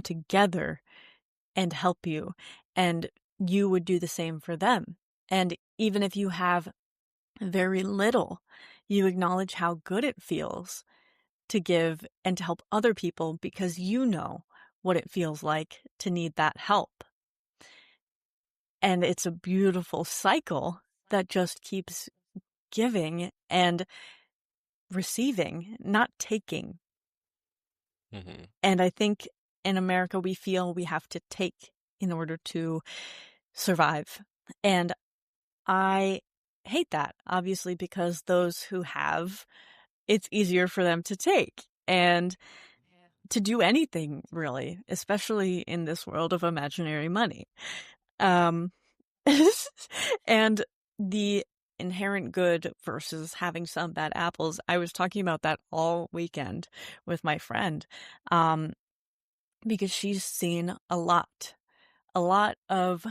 together and help you, and you would do the same for them. And even if you have very little, you acknowledge how good it feels to give and to help other people because you know what it feels like to need that help. And it's a beautiful cycle that just keeps giving and receiving, not taking. Mm-hmm. And I think in America, we feel we have to take in order to survive. And I hate that, obviously, because those who have, it's easier for them to take and to do anything, really, especially in this world of imaginary money. And the inherent good versus having some bad apples, I was talking about that all weekend with my friend, because she's seen a lot of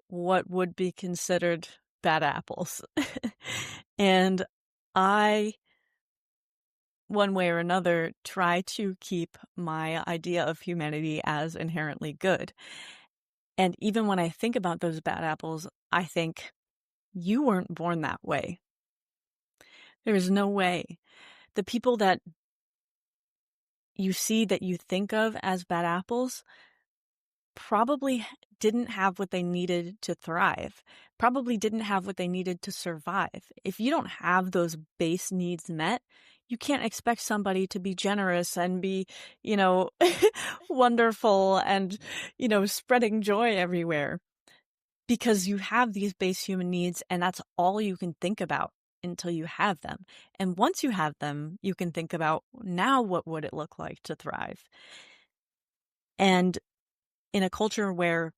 what would be considered bad apples. And I, one way or another, try to keep my idea of humanity as inherently good. And even when I think about those bad apples, I think, you weren't born that way. There is no way. The people that you see that you think of as bad apples probably didn't have what they needed to thrive, probably didn't have what they needed to survive. If you don't have those base needs met, you can't expect somebody to be generous and be, wonderful and, spreading joy everywhere, because you have these base human needs and that's all you can think about until you have them. And once you have them, you can think about, now what would it look like to thrive? And in a culture where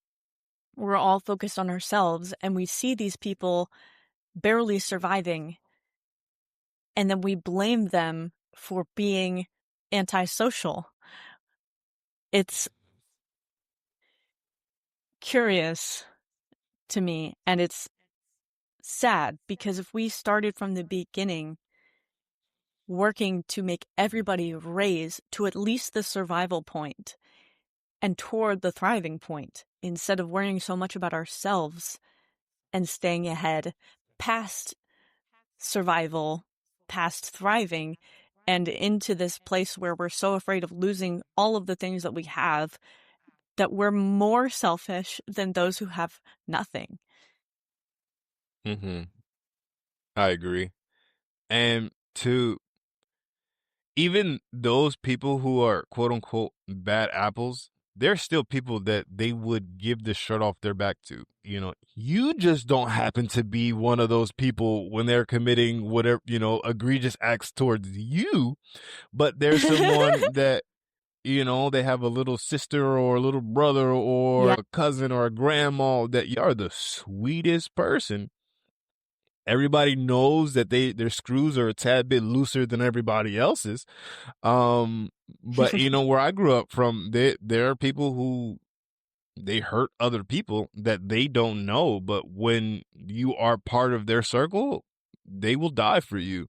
we're all focused on ourselves and we see these people barely surviving, and then we blame them for being antisocial, it's curious to me, and it's sad, because if we started from the beginning working to make everybody raise to at least the survival point and toward the thriving point, instead of worrying so much about ourselves and staying ahead past survival, past thriving, and into this place where we're so afraid of losing all of the things that we have, that we're more selfish than those who have nothing. Mm-hmm. I agree. And to even those people who are quote unquote bad apples, they're still people that they would give the shirt off their back to. You just don't happen to be one of those people when they're committing whatever, egregious acts towards you, but there's someone that, they have a little sister or a little brother or Yeah. a cousin or a grandma that you are the sweetest person. Everybody knows that their screws are a tad bit looser than everybody else's. But where I grew up from, there are people who they hurt other people that they don't know, but when you are part of their circle, they will die for you.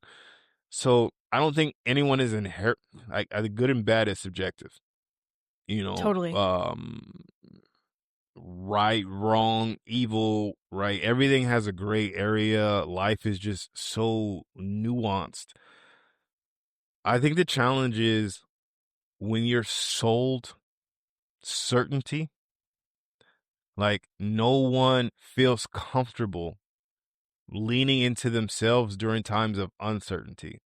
So I don't think anyone is inherent. Like, the good and bad is subjective. Totally. Right, wrong, evil, right? Everything has a gray area. Life is just so nuanced. I think the challenge is when you're sold certainty, like no one feels comfortable leaning into themselves during times of uncertainty.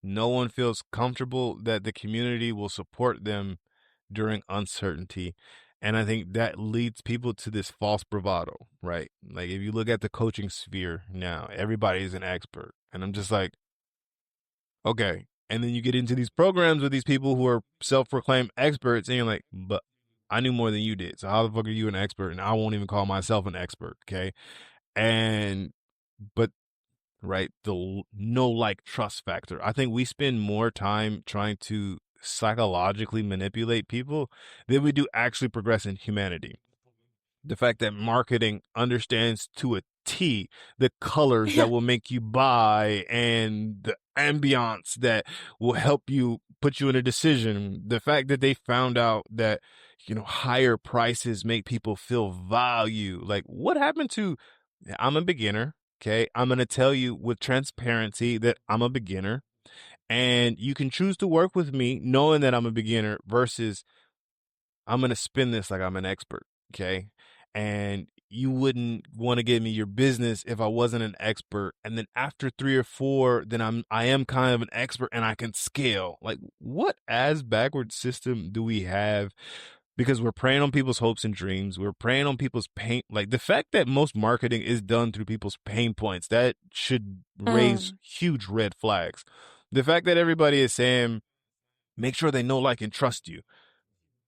No one feels comfortable that the community will support them during uncertainty. And I think that leads people to this false bravado, right? Like if you look at the coaching sphere now, everybody is an expert. And I'm just like, okay. And then you get into these programs with these people who are self-proclaimed experts and you're like, but I knew more than you did. So how the fuck are you an expert? And I won't even call myself an expert. Okay. But right, the no like trust factor. I think we spend more time trying to psychologically manipulate people than we do actually progress in humanity. The fact that marketing understands to a T the colors that Yeah. will make you buy and the ambiance that will help you put you in a decision. The fact that they found out that, higher prices make people feel value. Like, what happened to, I'm a beginner. Okay. I'm going to tell you with transparency that I'm a beginner, and you can choose to work with me knowing that I'm a beginner versus I'm going to spin this like I'm an expert. Okay. And you wouldn't want to give me your business if I wasn't an expert. And then after 3 or 4, then I am kind of an expert and I can scale. Like, what ass backward system do we have? Because we're preying on people's hopes and dreams. We're preying on people's pain. Like, the fact that most marketing is done through people's pain points, that should raise Mm. huge red flags. The fact that everybody is saying, make sure they know, like, and trust you.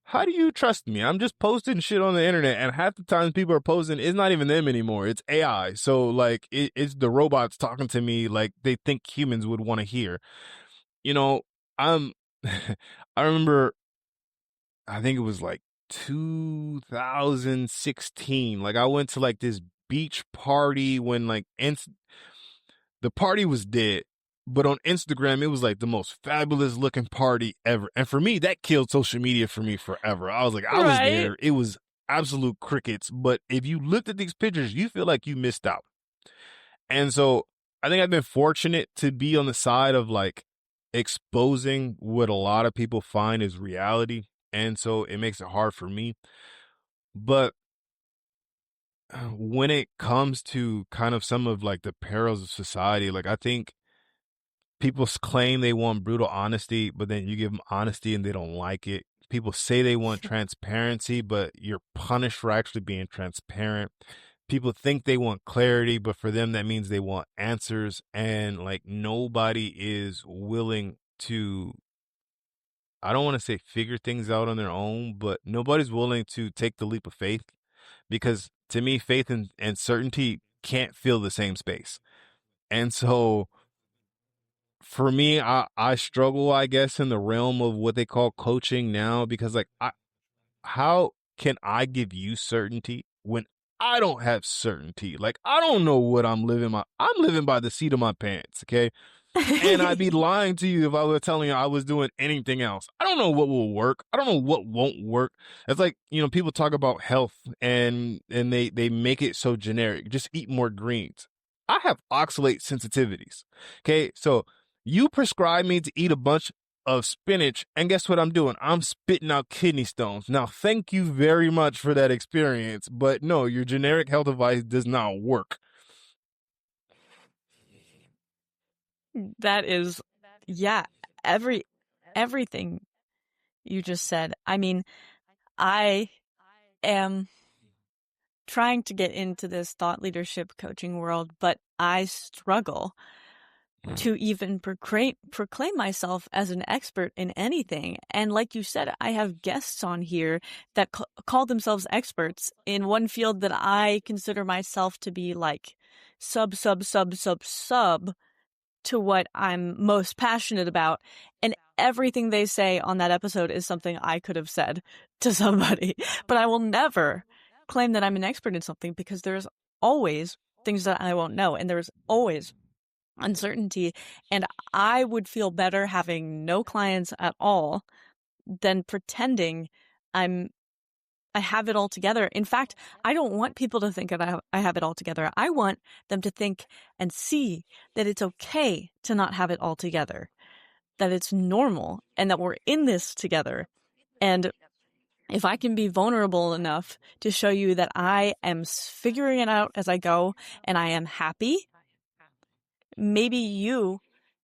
How do you trust me? I'm just posting shit on the internet, and half the times people are posting, it's not even them anymore. It's AI. So, like, it's the robots talking to me like they think humans would want to hear. You know, I'm, I remember, I think it was like 2016. Like, I went to like this beach party when like the party was dead. But on Instagram, it was like the most fabulous looking party ever. And for me, that killed social media for me forever. I was like, I was Right. there. It was absolute crickets. But if you looked at these pictures, you feel like you missed out. And so I think I've been fortunate to be on the side of like exposing what a lot of people find is reality. And so it makes it hard for me. But when it comes to kind of some of like the perils of society, like I think people claim they want brutal honesty, but then you give them honesty and they don't like it. People say they want transparency, but you're punished for actually being transparent. People think they want clarity, but for them, that means they want answers. And like nobody is willing to, I don't want to say figure things out on their own, but nobody's willing to take the leap of faith, because to me, faith and certainty can't fill the same space. And so for me, I struggle, I guess, in the realm of what they call coaching now, because like how can I give you certainty when I don't have certainty? Like I don't know what I'm living by the seat of my pants, okay? And I'd be lying to you if I was telling you I was doing anything else. I don't know what will work. I don't know what won't work. It's like, people talk about health and they make it so generic. Just eat more greens. I have oxalate sensitivities. Okay. So you prescribe me to eat a bunch of spinach, and guess what I'm doing? I'm spitting out kidney stones. Now, thank you very much for that experience, but no, your generic health advice does not work. That is, yeah, everything you just said. I mean, I am trying to get into this thought leadership coaching world, but I struggle to even proclaim myself as an expert in anything. And like you said, I have guests on here that call themselves experts in one field that I consider myself to be like sub to what I'm most passionate about. And everything they say on that episode is something I could have said to somebody. But I will never claim that I'm an expert in something, because there's always things that I won't know. And there's always uncertainty. And I would feel better having no clients at all than pretending I have it all together. In fact, I don't want people to think that I have it all together. I want them to think and see that it's okay to not have it all together, that it's normal, and that we're in this together. And if I can be vulnerable enough to show you that I am figuring it out as I go and I am happy, maybe you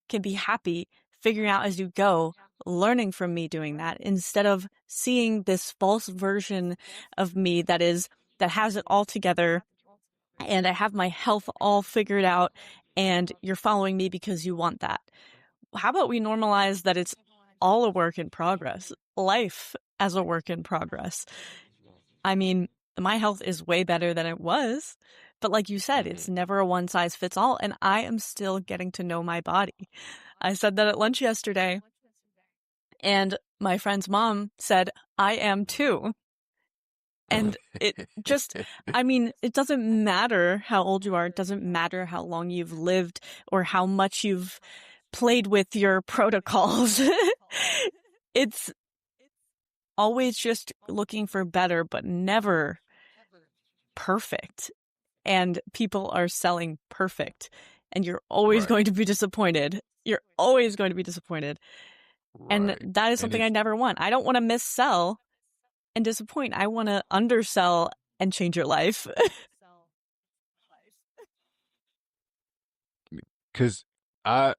can be happy figuring out as you go, learning from me doing that, instead of seeing this false version of me that has it all together and I have my health all figured out and you're following me because you want that. How about we normalize that it's all a work in progress? Life as a work in progress. I mean, my health is way better than it was, but like you said, it's never a one size fits all, and I am still getting to know my body. I said that at lunch yesterday, and my friend's mom said, I am too. And it just, I mean, it doesn't matter how old you are. It doesn't matter how long you've lived or how much you've played with your protocols. It's always just looking for better, but never perfect. And people are selling perfect. And you're always going to be disappointed. You're always going to be disappointed. And that is something I never want. I don't want to missell and disappoint. I want to undersell and change your life. Because I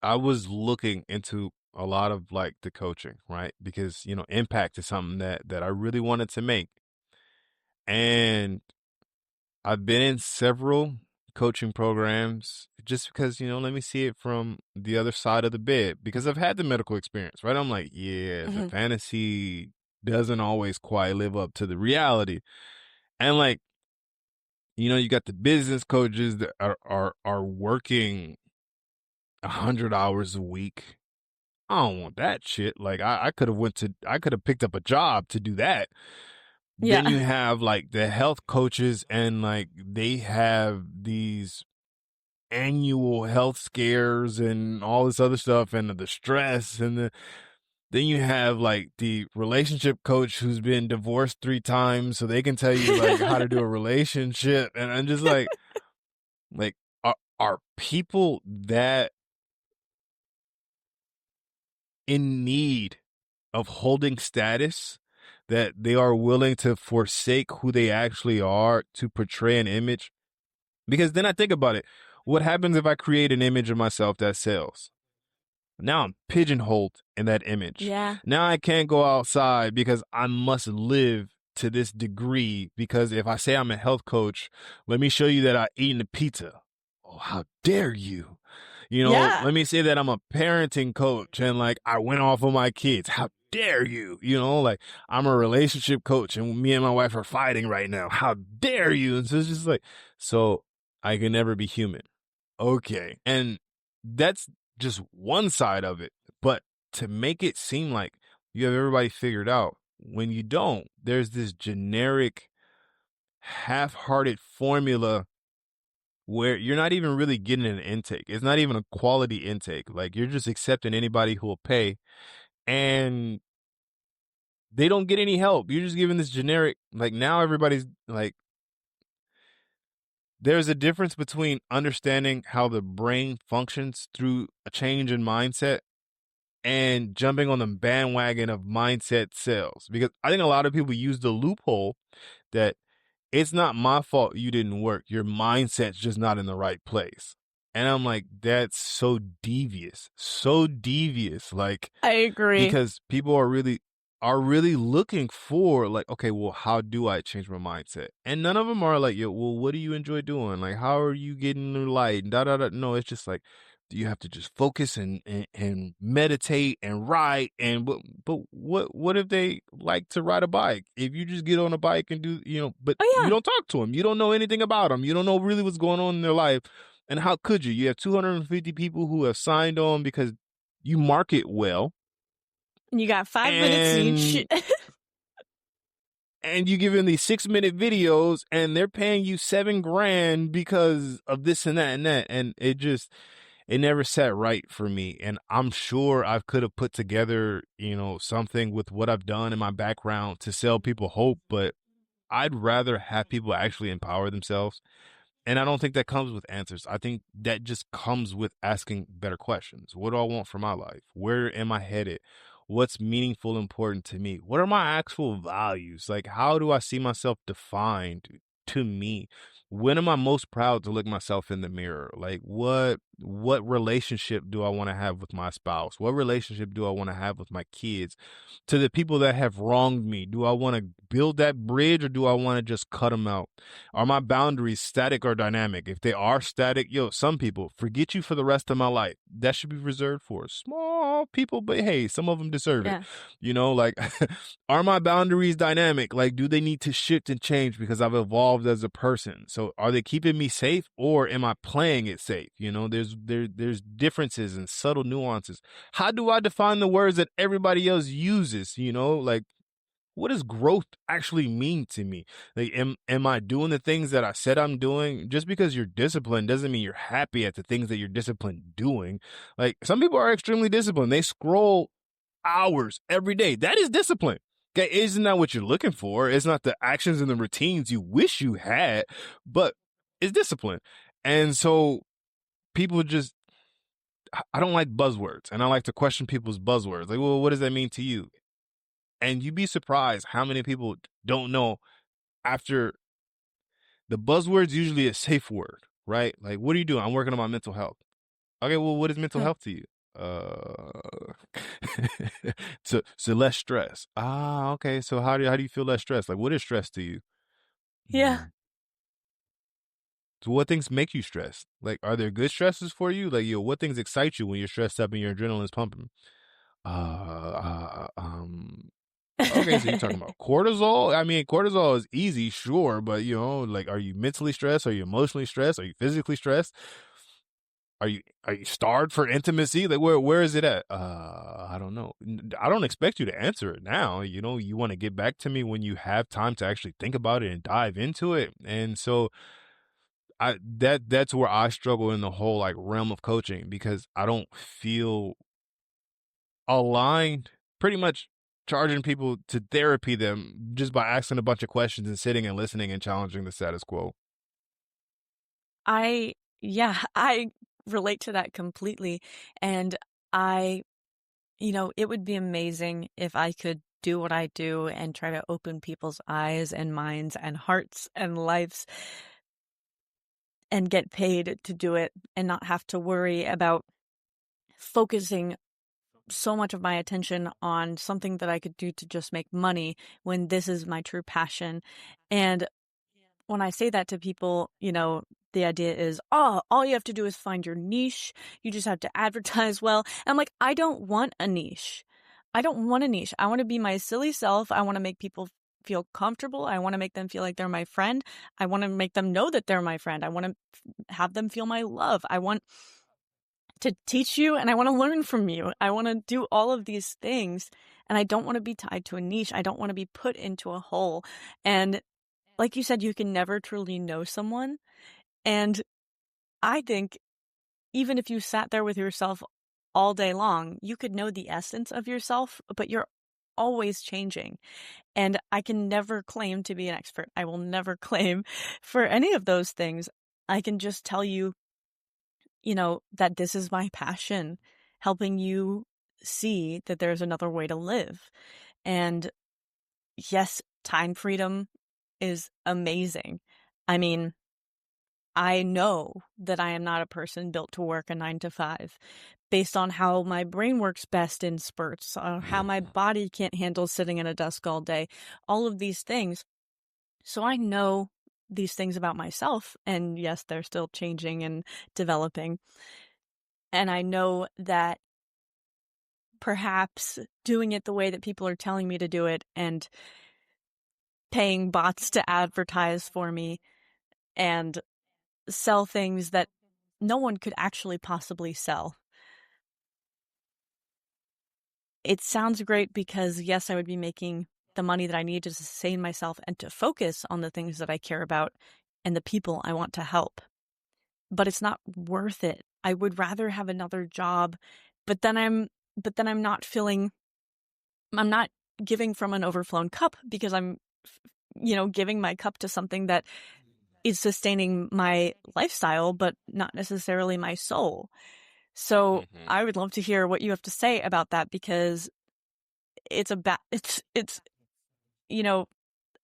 was looking into a lot of like the coaching, right? Because, you know, impact is something that I really wanted to make. And I've been in several coaching programs just because, you know, let me see it from the other side of the bed, because I've had the medical experience, right? I'm like, yeah, the fantasy doesn't always quite live up to the reality. And like, you know, you got the business coaches that are working 100 hours a week. I don't want that shit. Like I could have picked up a job to do that. Then you have like the health coaches, and like they have these annual health scares and all this other stuff, and the stress, and then you have like the relationship coach who's been divorced 3 times, so they can tell you like how to do a relationship. And I'm just like are people that in need of holding status that they are willing to forsake who they actually are to portray an image? Because then I think about it. What happens if I create an image of myself that sells? Now I'm pigeonholed in that image. Yeah. Now I can't go outside because I must live to this degree, because if I say I'm a health coach, let me show you that I eaten a pizza. Oh, how dare you? You know, let me say that I'm a parenting coach and like I went off on my kids. How dare you? You know, like I'm a relationship coach and me and my wife are fighting right now. How dare you? And so it's just like, so I can never be human. Okay. And that's just one side of it. But to make it seem like you have everybody figured out, when you don't, there's this generic, half-hearted formula where you're not even really getting an intake. It's not even a quality intake. Like you're just accepting anybody who will pay, and they don't get any help. You're just giving this generic, like now everybody's like, there's a difference between understanding how the brain functions through a change in mindset and jumping on the bandwagon of mindset sales. Because I think a lot of people use the loophole that it's not my fault you didn't work. Your mindset's just not in the right place. And I'm like, that's so devious. So devious. Like, I agree. Because people are really looking for like, okay, well, how do I change my mindset? And none of them are like, yo, well, what do you enjoy doing? Like, how are you getting the light? And da da da. No, it's just like, you have to just focus and meditate and write. And but what if they like to ride a bike? If you just get on a bike and do, you know, but you don't talk to them, you don't know anything about them, you don't know really what's going on in their life. And how could you? You have 250 people who have signed on because you market well. And you got 5 minutes each. And you give them these 6-minute videos and they're paying you $7,000 because of this and that and that. And it never sat right for me. And I'm sure I could have put together, you know, something with what I've done in my background to sell people hope, but I'd rather have people actually empower themselves. And I don't think that comes with answers. I think that just comes with asking better questions. What do I want for my life? Where am I headed? What's meaningful, important to me? What are my actual values? Like, how do I see myself defined to me? when am I most proud to look myself in the mirror? Like what relationship do I want to have with my spouse? What relationship do I want to have with my kids? To the people that have wronged me, do I want to build that bridge or do I want to just cut them out? Are my boundaries static or dynamic? If they are static, some people forget you for the rest of my life. That should be reserved for small people, but hey, some of them deserve it. Yeah. Like, are my boundaries dynamic? Like, do they need to shift and change because I've evolved as a person? So are they keeping me safe or am I playing it safe? There's differences and subtle nuances. How do I define the words that everybody else uses? Like, what does growth actually mean to me? Like, am I doing the things that I said I'm doing? Just because you're disciplined doesn't mean you're happy at the things that you're disciplined doing. Like, some people are extremely disciplined. They scroll hours every day. That is discipline. Okay, isn't that what you're looking for? It's not the actions and the routines you wish you had, but it's discipline. And so people just, I don't like buzzwords, and I like to question people's buzzwords. Like, well, what does that mean to you? And you'd be surprised how many people don't know after the buzzword's usually a safe word, right? Like, what are you doing? I'm working on my mental health. Okay, well, what is mental health to you? So less stress. Ah, okay. So how do you feel less stress? Like, what is stress to you? Yeah. So what things make you stressed? Like, are there good stresses for you? Like, what things excite you when you're stressed up and your adrenaline's pumping? Uh, uh, um, okay, so you're talking about cortisol? I mean, cortisol is easy, sure, but like, are you mentally stressed? Are you emotionally stressed? Are you physically stressed? Are you starved for intimacy? Like, where is it at? I don't know. I don't expect you to answer it now. You want to get back to me when you have time to actually think about it and dive into it. And so that's where I struggle in the whole like realm of coaching, because I don't feel aligned, pretty much charging people to therapy them just by asking a bunch of questions and sitting and listening and challenging the status quo. I relate to that completely. And it would be amazing if I could do what I do and try to open people's eyes and minds and hearts and lives and get paid to do it and not have to worry about focusing so much of my attention on something that I could do to just make money when this is my true passion. And when I say that to people, the idea is, oh, all you have to do is find your niche. You just have to advertise well. And I'm like, I don't want a niche. I don't want a niche. I want to be my silly self. I want to make people feel comfortable. I want to make them feel like they're my friend. I want to make them know that they're my friend. I want to have them feel my love. I want to teach you and I want to learn from you. I want to do all of these things, and I don't want to be tied to a niche. I don't want to be put into a hole. And like you said, you can never truly know someone. And I think even if you sat there with yourself all day long, you could know the essence of yourself, but you're always changing. And I can never claim to be an expert. I will never claim for any of those things. I can just tell you, that this is my passion, helping you see that there's another way to live. And yes, time freedom is amazing. I mean, I know that I am not a person built to work a 9 to 5 based on how my brain works best in spurts, or how my body can't handle sitting at a desk all day, all of these things. So I know these things about myself, and yes, they're still changing and developing. And I know that perhaps doing it the way that people are telling me to do it and paying bots to advertise for me and sell things that no one could actually possibly sell. It sounds great because, yes, I would be making the money that I need to sustain myself and to focus on the things that I care about and the people I want to help. But it's not worth it. I would rather have another job, but then I'm not giving from an overflown cup, because I'm, giving my cup to something that is sustaining my lifestyle, but not necessarily my soul. So I would love to hear what you have to say about that, because it's a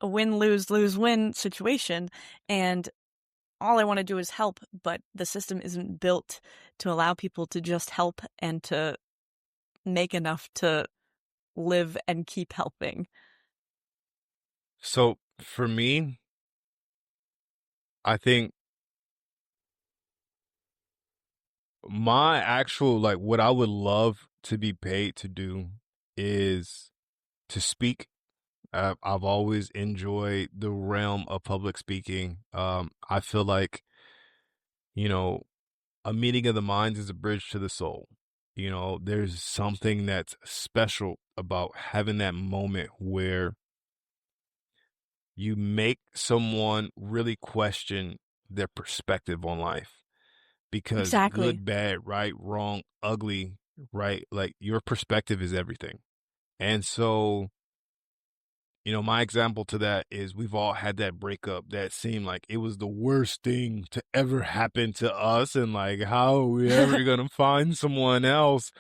win, lose, lose, win situation. And all I want to do is help, but the system isn't built to allow people to just help and to make enough to live and keep helping. So for me, I think my actual, like, what I would love to be paid to do is to speak. I've always enjoyed the realm of public speaking. I feel like, you know, a meeting of the minds is a bridge to the soul. There's something that's special about having that moment where you make someone really question their perspective on life. Because Exactly. good, bad, right, wrong, ugly, right? Like your perspective is everything. And so, my example to that is we've all had that breakup that seemed like it was the worst thing to ever happen to us. And like, how are we ever going to find someone else?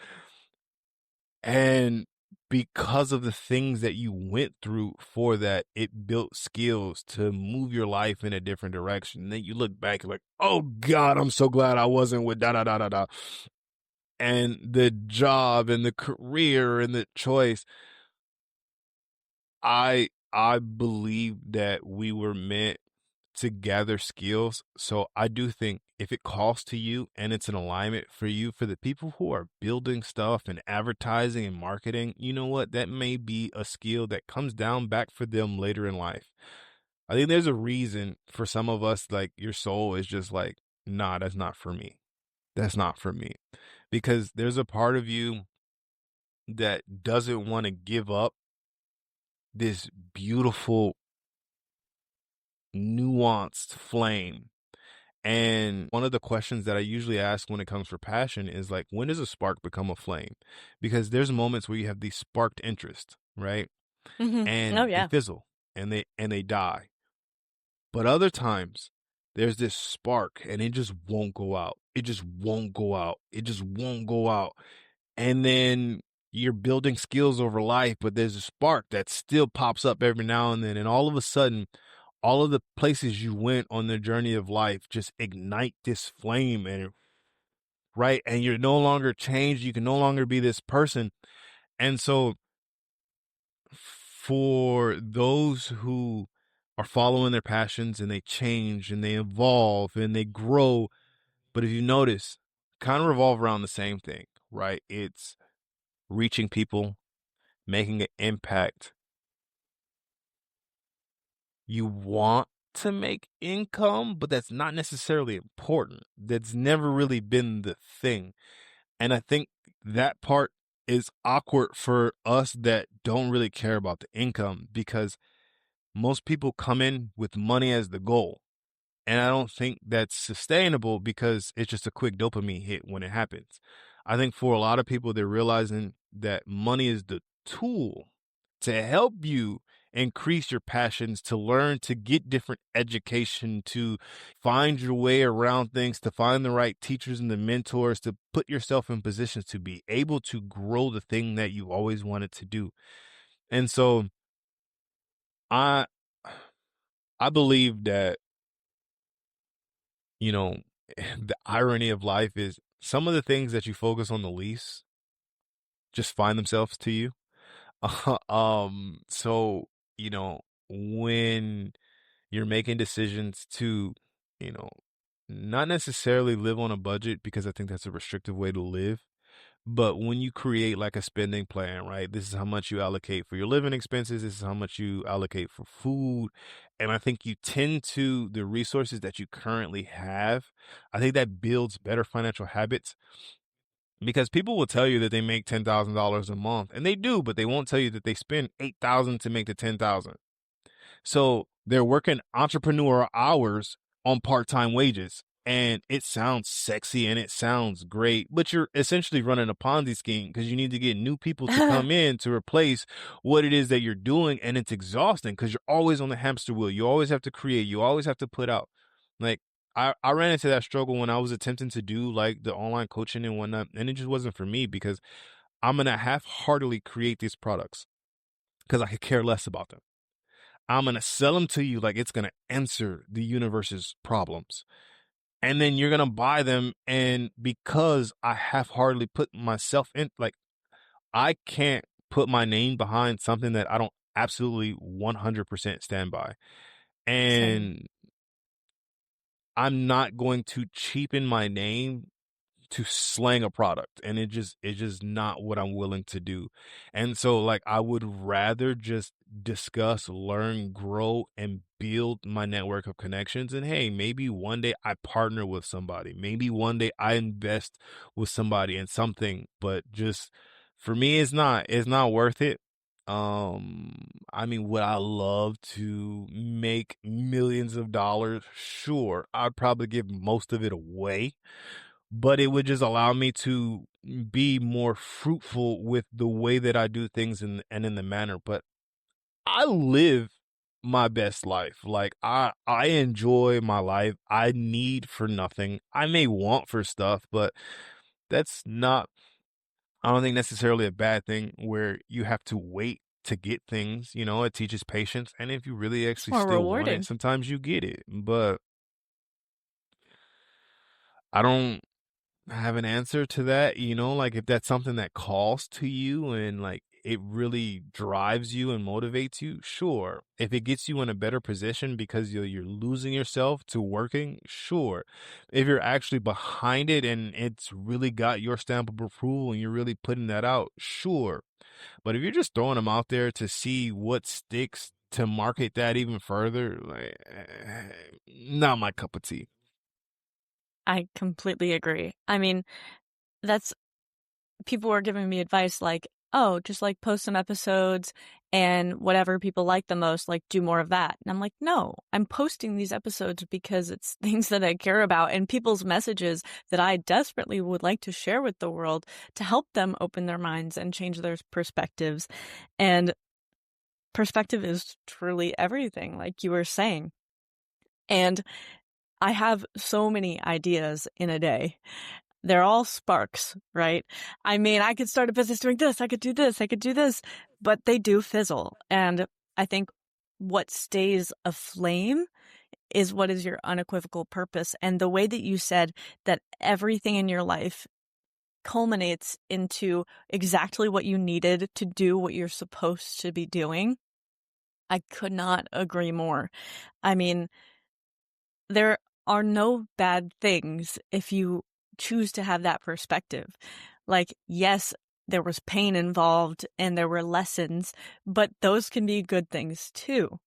And because of the things that you went through for that, it built skills to move your life in a different direction. And then you look back and like, oh God, I'm so glad I wasn't with da da da da da. And the job and the career and the choice. I believe that we were meant to gather skills. So I do think if it calls to you and it's an alignment for you, for the people who are building stuff and advertising and marketing, you know what? That may be a skill that comes down back for them later in life. I think there's a reason for some of us, like your soul is just like, nah, that's not for me. That's not for me. Because there's a part of you that doesn't want to give up this beautiful, nuanced flame. And one of the questions that I usually ask when it comes for passion is like, when does a spark become a flame? Because there's moments where you have these sparked interest, right? Oh, And they yeah. fizzle and they die. But other times there's this spark and it just won't go out. It just won't go out. It just won't go out. And then you're building skills over life, but there's a spark that still pops up every now and then. And all of a sudden, all of the places you went on the journey of life just ignite this flame and right. And you're no longer changed. You can no longer be this person. And so for those who are following their passions and they change and they evolve and they grow, but if you notice, kind of revolve around the same thing, right? It's reaching people, making an impact. You want to make income, but that's not necessarily important. That's never really been the thing. And I think that part is awkward for us that don't really care about the income because most people come in with money as the goal. And I don't think that's sustainable because it's just a quick dopamine hit when it happens. I think for a lot of people, they're realizing that money is the tool to help you increase your passions, to learn, to get different education, to find your way around things, to find the right teachers and the mentors, to put yourself in positions to be able to grow the thing that you always wanted to do. And so I I believe that, you know, the irony of life is some of the things that you focus on the least just find themselves to you. So, when you're making decisions to, you know, not necessarily live on a budget because I think that's a restrictive way to live. But when you create like a spending plan, right? This is how much you allocate for your living expenses. This is how much you allocate for food. And I think you tend to the resources that you currently have. I think that builds better financial habits because people will tell you that they make $10,000 a month and they do, but they won't tell you that they spend 8,000 to make the 10,000. So they're working entrepreneur hours on part-time wages. And it sounds sexy and it sounds great, but you're essentially running a Ponzi scheme because you need to get new people to come in to replace what it is that you're doing. And it's exhausting because you're always on the hamster wheel. You always have to create. You always have to put out. Like I ran into that struggle when I was attempting to do like the online coaching and whatnot. And it just wasn't for me because I'm going to half-heartedly create these products because I could care less about them. I'm going to sell them to you like it's going to answer the universe's problems. And then you're going to buy them. And because I half-heartedly put myself in, like, I can't put my name behind something that I don't absolutely 100% stand by. Same. And I'm not going to cheapen my name to slang a product, and it's just not what I'm willing to do. And so like I would rather just discuss, learn, grow, and build my network of connections. And hey, maybe one day I partner with somebody, maybe one day I invest with somebody in something, but just for me it's not worth it. I mean, would I love to make millions of dollars? Sure, I'd probably give most of it away, but it would just allow me to be more fruitful with the way that I do things and in the manner. But I live my best life. Like I enjoy my life. I need for nothing. I may want for stuff, but that's not, I don't think, necessarily a bad thing where you have to wait to get things. It teaches patience. And if you really It's actually more still want it, rewarding. sometimes you get it. But I don't have an answer to that. Like if that's something that calls to you and like it really drives you and motivates you, sure. If it gets you in a better position because you're losing yourself to working, sure. If you're actually behind it and it's really got your stamp of approval and you're really putting that out, sure. But if you're just throwing them out there to see what sticks, to market that even further, like, not my cup of tea. I completely agree. I mean, that's people were giving me advice like, oh, just like post some episodes and whatever people like the most, like do more of that. And I'm like, no, I'm posting these episodes because it's things that I care about and people's messages that I desperately would like to share with the world to help them open their minds and change their perspectives. And perspective is truly everything, like you were saying. And I have so many ideas in a day. They're all sparks, right? I mean, I could start a business doing this, I could do this, I could do this, but they do fizzle. And I think what stays aflame is what is your unequivocal purpose. And the way that you said that everything in your life culminates into exactly what you needed to do what you're supposed to be doing, I could not agree more. I mean, there are no bad things if you choose to have that perspective. Like, yes, there was pain involved and there were lessons, but those can be good things too.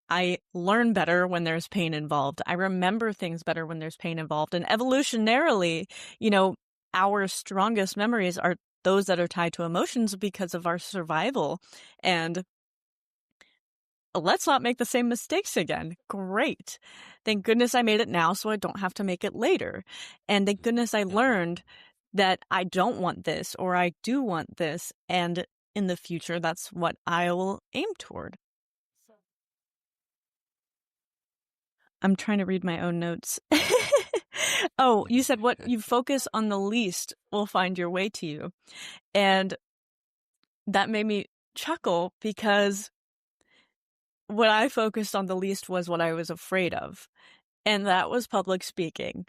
I learn better when there's pain involved. I remember things better when there's pain involved. And evolutionarily, our strongest memories are those that are tied to emotions because of our survival. And let's not make the same mistakes again. Great. Thank goodness I made it now so I don't have to make it later. And thank goodness I learned that I don't want this or I do want this. And in the future, that's what I will aim toward. I'm trying to read my own notes. Oh, you said what you focus on the least will find your way to you. And that made me chuckle because what I focused on the least was what I was afraid of. And that was public speaking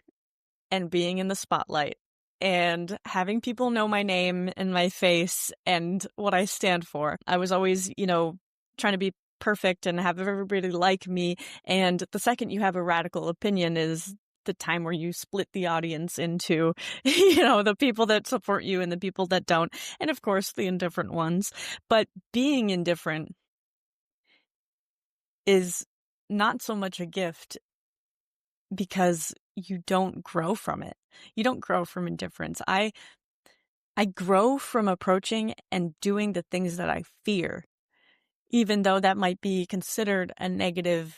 and being in the spotlight and having people know my name and my face and what I stand for. I was always, trying to be perfect and have everybody like me. And the second you have a radical opinion is the time where you split the audience into, the people that support you and the people that don't. And of course, the indifferent ones. But being indifferent is not so much a gift because you don't grow from it. You don't grow from indifference. I grow from approaching and doing the things that I fear, even though that might be considered a negative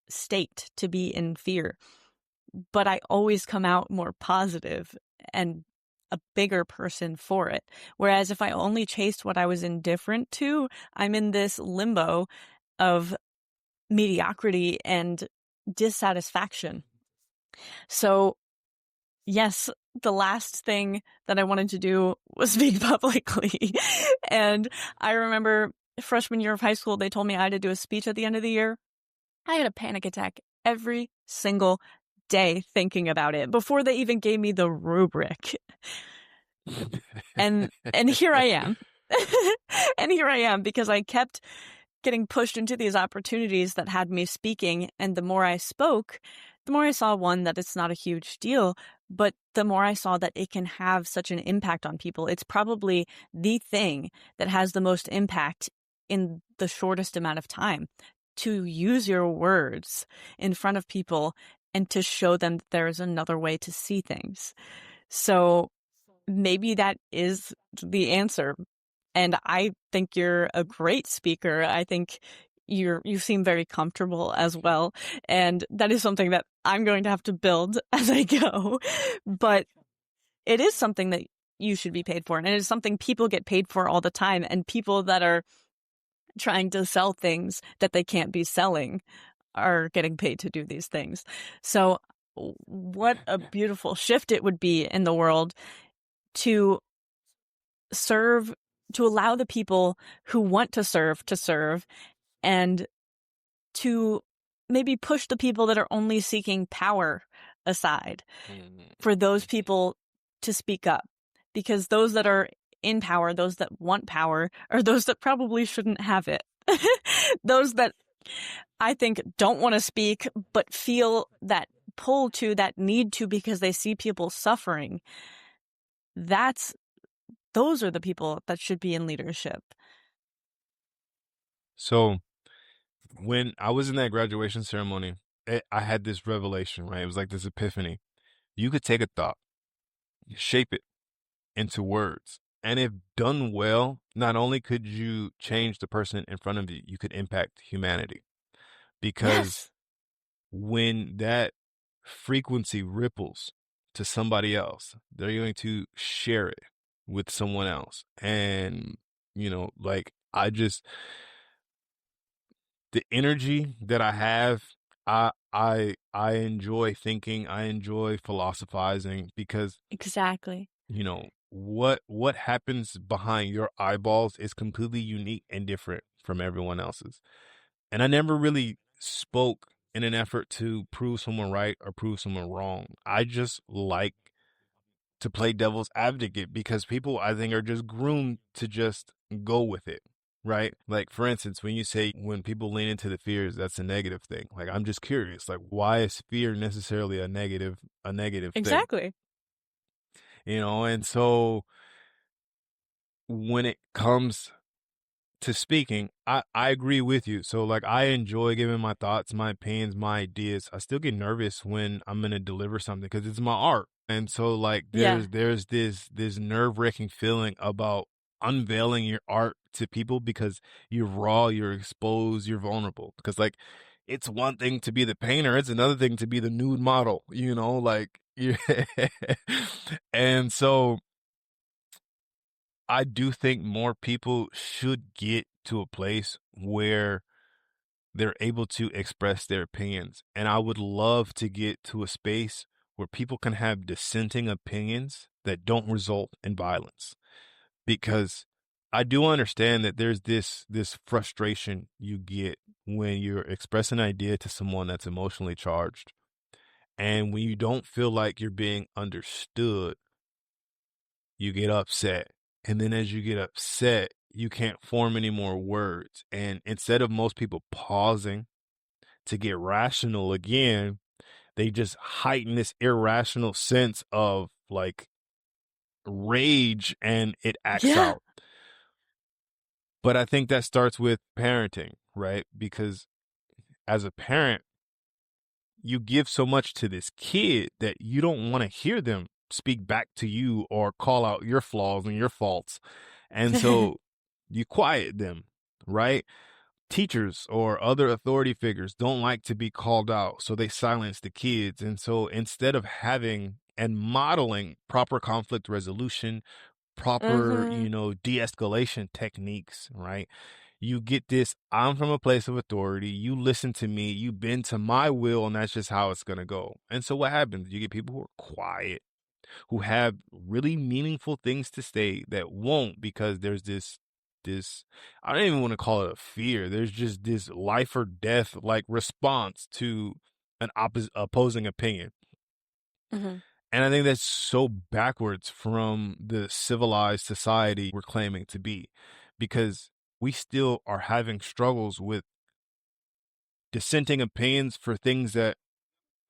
state to be in fear. But I always come out more positive and a bigger person for it. Whereas if I only chased what I was indifferent to, I'm in this limbo of mediocrity and dissatisfaction. So, yes, the last thing that I wanted to do was speak publicly. And I remember freshman year of high school, they told me I had to do a speech at the end of the year. I had a panic attack every single day thinking about it before they even gave me the rubric. And here I am. And here I am because I kept getting pushed into these opportunities that had me speaking. And the more I spoke, the more I saw, one, that it's not a huge deal, but the more I saw that it can have such an impact on people. It's probably the thing that has the most impact in the shortest amount of time, to use your words in front of people and to show them that there is another way to see things. So maybe that is the answer. And I think you're a great speaker. I think you seem very comfortable as well. And that is something that I'm going to have to build as I go. But it is something that you should be paid for. And it is something people get paid for all the time. And people that are trying to sell things that they can't be selling are getting paid to do these things. So what a beautiful shift it would be in the world to serve, to allow the people who want to serve, and to maybe push the people that are only seeking power aside for those people to speak up. Because those that are in power, those that want power, are those that probably shouldn't have it. Those that I think don't want to speak, but feel that pull to, that need to, because they see people suffering. Those are the people that should be in leadership. So when I was in that graduation ceremony, I had this revelation, right? It was like this epiphany. You could take a thought, shape it into words, and if done well, not only could you change the person in front of you, you could impact humanity. Because when that frequency ripples to somebody else, they're going to share it with someone else. And, like, the energy that I have, I enjoy thinking, I enjoy philosophizing, because Exactly. what happens behind your eyeballs is completely unique and different from everyone else's. And I never really spoke in an effort to prove someone right or prove someone wrong. I just like to play devil's advocate, because people, I think, are just groomed to just go with it, right? Like, for instance, when you say when people lean into the fears, that's a negative thing. Like, I'm just curious, like, why is fear necessarily a negative thing? Exactly. And so when it comes to speaking, I agree with you. So, like, I enjoy giving my thoughts, my opinions, my ideas. I still get nervous when I'm going to deliver something, because it's my art. And so, like, Yeah. there's this nerve-wracking feeling about unveiling your art to people, because you're raw, you're exposed, you're vulnerable. Because, like, it's one thing to be the painter, it's another thing to be the nude model, like, and so I do think more people should get to a place where they're able to express their opinions. And I would love to get to a space where people can have dissenting opinions that don't result in violence. Because I do understand that there's this frustration you get when you're expressing an idea to someone that's emotionally charged. And when you don't feel like you're being understood, you get upset. And then as you get upset, you can't form any more words. And instead of most people pausing to get rational again, they just heighten this irrational sense of, like, rage, and it acts Yeah. out. But I think that starts with parenting, right? Because as a parent, you give so much to this kid that you don't want to hear them speak back to you or call out your flaws and your faults. And so you quiet them, right? Teachers or other authority figures don't like to be called out, so they silence the kids. And so instead of having and modeling proper conflict resolution, proper, de-escalation techniques, right? You get this, I'm from a place of authority. You listen to me, you bend to my will, and that's just how it's going to go. And so what happens? You get people who are quiet, who have really meaningful things to say that won't, because there's this this, I don't even want to call it a fear. There's just this life or death like response to an opposing opinion. Mm-hmm. And I think that's so backwards from the civilized society we're claiming to be, because we still are having struggles with dissenting opinions for things that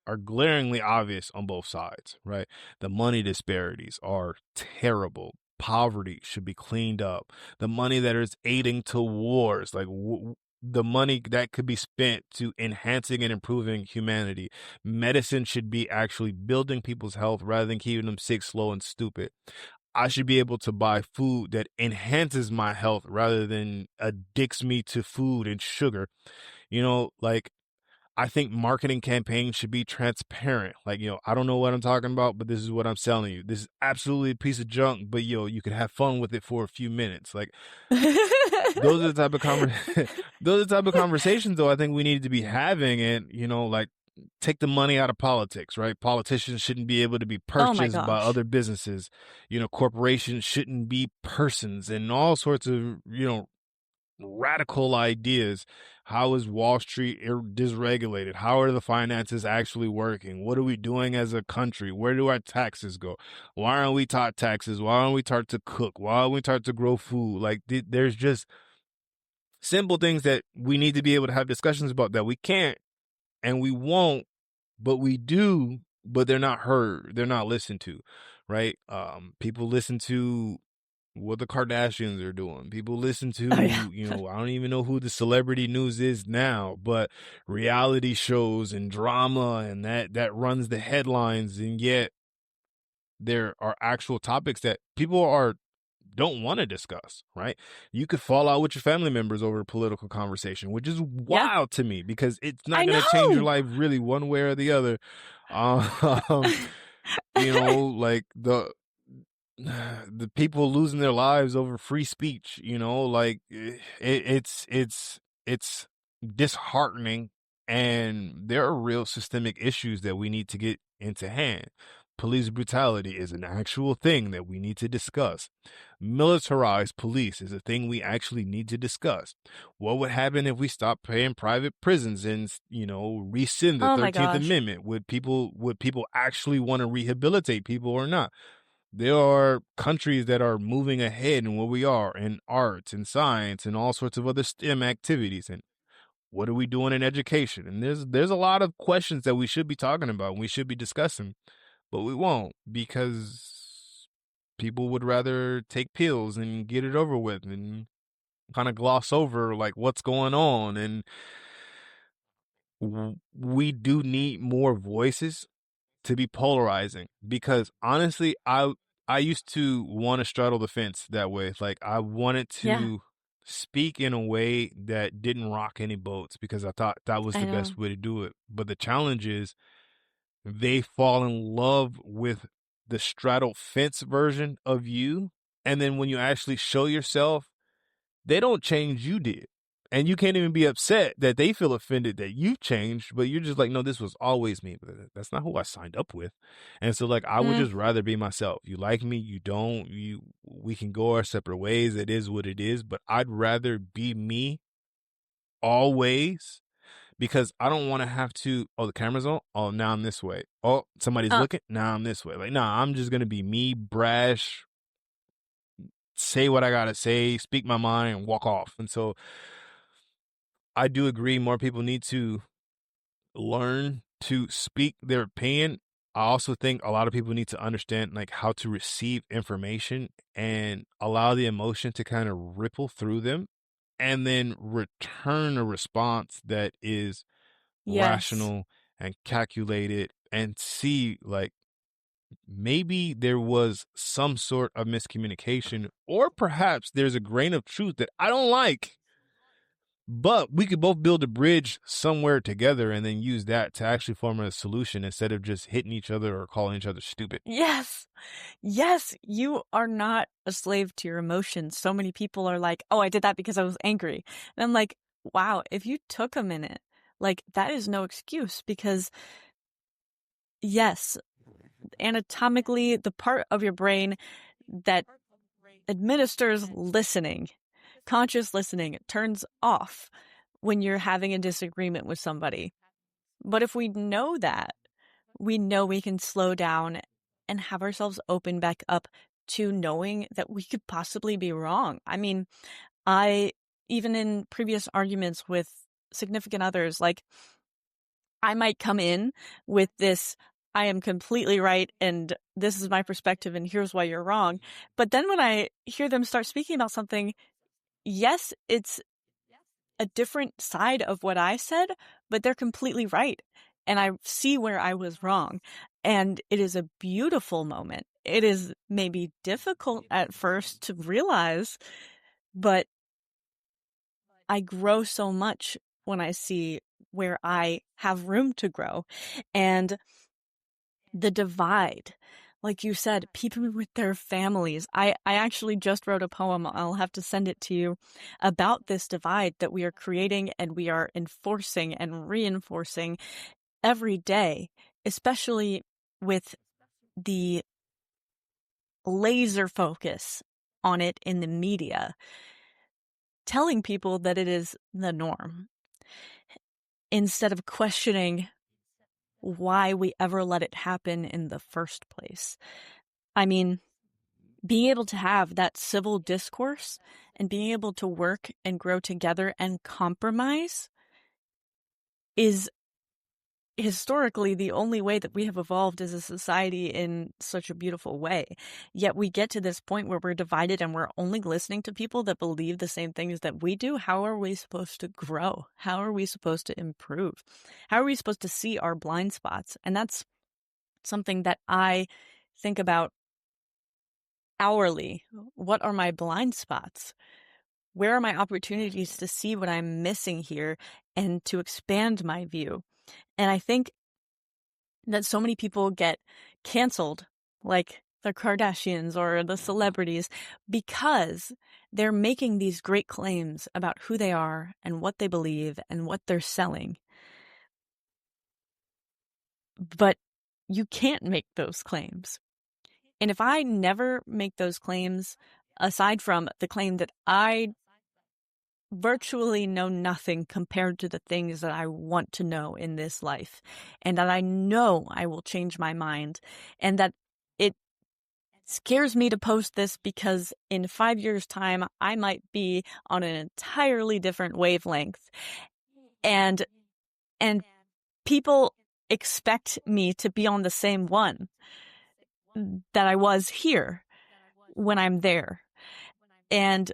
are glaringly obvious on both sides, right? The money disparities are terrible. Poverty should be cleaned up. The money that is aiding to wars, like the money that could be spent to enhancing and improving humanity. Medicine should be actually building people's health rather than keeping them sick, slow, and stupid. I should be able to buy food that enhances my health rather than addicts me to food and sugar. You know, like, I think marketing campaigns should be transparent. Like, I don't know what I'm talking about, but this is what I'm selling you. This is absolutely a piece of junk, but you could have fun with it for a few minutes. Like, those are the type of those are the type of conversations though I think we need to be having. And, like, take the money out of politics, right? Politicians shouldn't be able to be Oh my purchased by gosh. other businesses. Corporations shouldn't be persons, and all sorts of, radical ideas. How is Wall Street dysregulated? How are the finances actually working? What are we doing as a country? Where do our taxes go? Why aren't we taught taxes? Why aren't we taught to cook? Why aren't we taught to grow food? Like, there's just simple things that we need to be able to have discussions about that we can't and we won't, but we do, but they're not heard. They're not listened to, right? People listen to what the Kardashians are doing. People listen Oh yeah. to, I don't even know who the celebrity news is now, but reality shows and drama, and that runs the headlines. And yet there are actual topics that people don't want to discuss, right? You could fall out with your family members over a political conversation, which is Yeah. wild to me because it's not I going to change your know. life really one way or the other. Um, like the people losing their lives over free speech, like it's disheartening, and there are real systemic issues that we need to get into hand. Police brutality is an actual thing that we need to discuss. Militarized police is a thing we actually need to discuss. What would happen if we stopped paying private prisons and, rescind the Oh my 13th gosh. Amendment? Would people actually want to rehabilitate people or not? There are countries that are moving ahead in where we are in arts and science and all sorts of other STEM activities. And what are we doing in education? And there's a lot of questions that we should be talking about and we should be discussing, but we won't, because people would rather take pills and get it over with and kind of gloss over like what's going on. And we do need more voices to be polarizing, because honestly, I used to want to straddle the fence that way. Like, I wanted Yeah, to speak in a way that didn't rock any boats because I thought that was I the know. best way to do it. But the challenge is they fall in love with the straddle fence version of you, and then when you actually show yourself, they don't change, you did. And you can't even be upset that they feel offended that you've changed, but you're just like, no, this was always me. But that's not who I signed up with. And so, like, I would Mm, just rather be myself. You like me, you don't, we can go our separate ways. It is what it is. But I'd rather be me always, because I don't want to have to, oh, the camera's on. Oh, now I'm this way. Oh, somebody's uh, looking. Now I'm this way. Like, nah, I'm just going to be me, brash, say what I got to say, speak my mind, and walk off. And so I do agree more people need to learn to speak their opinion. I also think a lot of people need to understand like how to receive information and allow the emotion to kind of ripple through them, and then return a response that is yes. rational and calculated, and see like maybe there was some sort of miscommunication, or perhaps there's a grain of truth that I don't like, but we could both build a bridge somewhere together and then use that to actually form a solution instead of just hitting each other or calling each other stupid. Yes. Yes, you are not a slave to your emotions. So many people are like, oh, I did that because I was angry. And I'm like, wow, if you took a minute, like, that is no excuse, because yes, anatomically, the part of your brain that administers listening conscious listening turns off when you're having a disagreement with somebody. But if we know that, we know we can slow down and have ourselves open back up to knowing that we could possibly be wrong. I mean, even in previous arguments with significant others, like, I might come in with this, I am completely right, and this is my perspective, and here's why you're wrong. But then when I hear them start speaking about something, yes, it's a different side of what I said, but they're completely right. And I see where I was wrong. And it is a beautiful moment. It is maybe difficult at first to realize, but I grow so much when I see where I have room to grow. And the divide, like you said, people with their families. I actually just wrote a poem, I'll have to send it to you, about this divide that we are creating and we are enforcing and reinforcing every day, especially with the laser focus on it in the media, telling people that it is the norm, instead of questioning why we ever let it happen in the first place. I mean, being able to have that civil discourse and being able to work and grow together and compromise is historically the only way that we have evolved as a society in such a beautiful way. Yet we get to this point where we're divided and we're only listening to people that believe the same things that we do. How are we supposed to grow? How are we supposed to improve? How are we supposed to see our blind spots? And that's something that I think about hourly. What are my blind spots? Where are my opportunities to see what I'm missing here and to expand my view? And I think that so many people get canceled, like the Kardashians or the celebrities, because they're making these great claims about who they are and what they believe and what they're selling. But you can't make those claims. And if I never make those claims, aside from the claim that I virtually know nothing compared to the things that I want to know in this life, and that I know I will change my mind, and that it scares me to post this because in 5 years' time, I might be on an entirely different wavelength. And people expect me to be on the same one that I was here when I'm there. And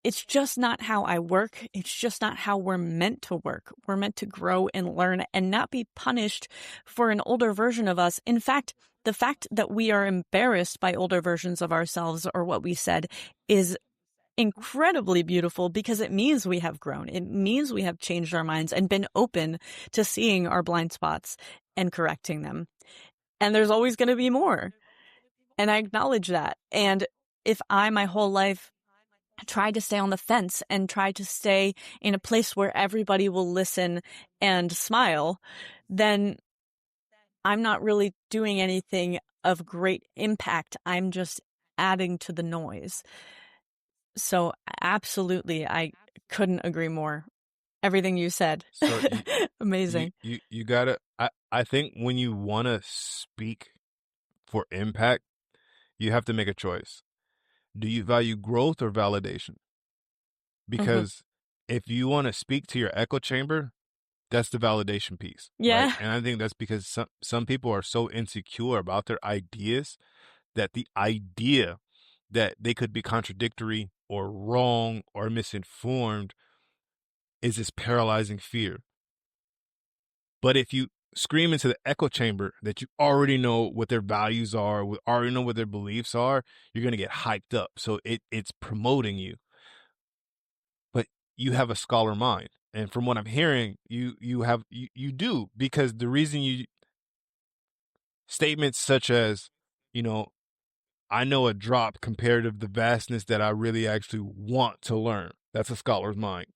it's just not how I work. It's just not how we're meant to work. We're meant to grow and learn and not be punished for an older version of us. In fact, the fact that we are embarrassed by older versions of ourselves or what we said is incredibly beautiful, because it means we have grown. It means we have changed our minds and been open to seeing our blind spots and correcting them. And there's always going to be more. And I acknowledge that. And if I, my whole life, try to stay on the fence and try to stay in a place where everybody will listen and smile, then I'm not really doing anything of great impact. I'm just adding to the noise. So absolutely, I couldn't agree more. Everything you said. So Amazing. You gotta, I think when you want to speak for impact, you have to make a choice. Do you value growth or validation? Because if you want to speak to your echo chamber, that's the validation piece. Yeah. Right? And I think that's because some people are so insecure about their ideas that the idea that they could be contradictory or wrong or misinformed is this paralyzing fear. But if you scream into the echo chamber that you already know what their values are, already know what their beliefs are, you're going to get hyped up. So it's promoting you. But you have a scholar mind. And from what I'm hearing, you do, because the reason statements such as, I know a drop compared to the vastness that I really actually want to learn. That's a scholar's mind.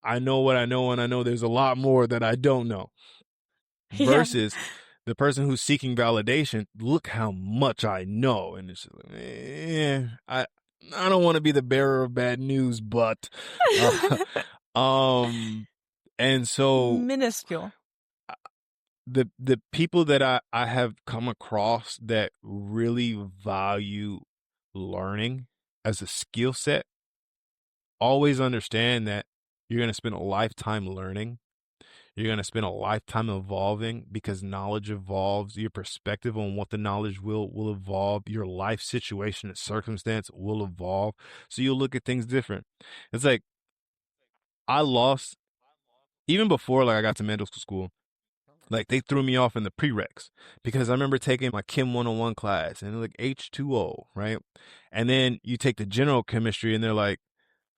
I know what I know, and I know there's a lot more that I don't know. Versus the person who's seeking validation, look how much I know. And it's like, I don't want to be the bearer of bad news, but, and so Minuscule. the people that I have come across that really value learning as a skill set always understand that you're going to spend a lifetime learning. You're going to spend a lifetime evolving because knowledge evolves. Your perspective on what the knowledge will evolve. Your life situation and circumstance will evolve. So you'll look at things different. It's like I lost, even before like I got to medical school, like they threw me off in the prereqs because I remember taking my Chem 101 class and like H2O, right? And then you take the general chemistry and they're like,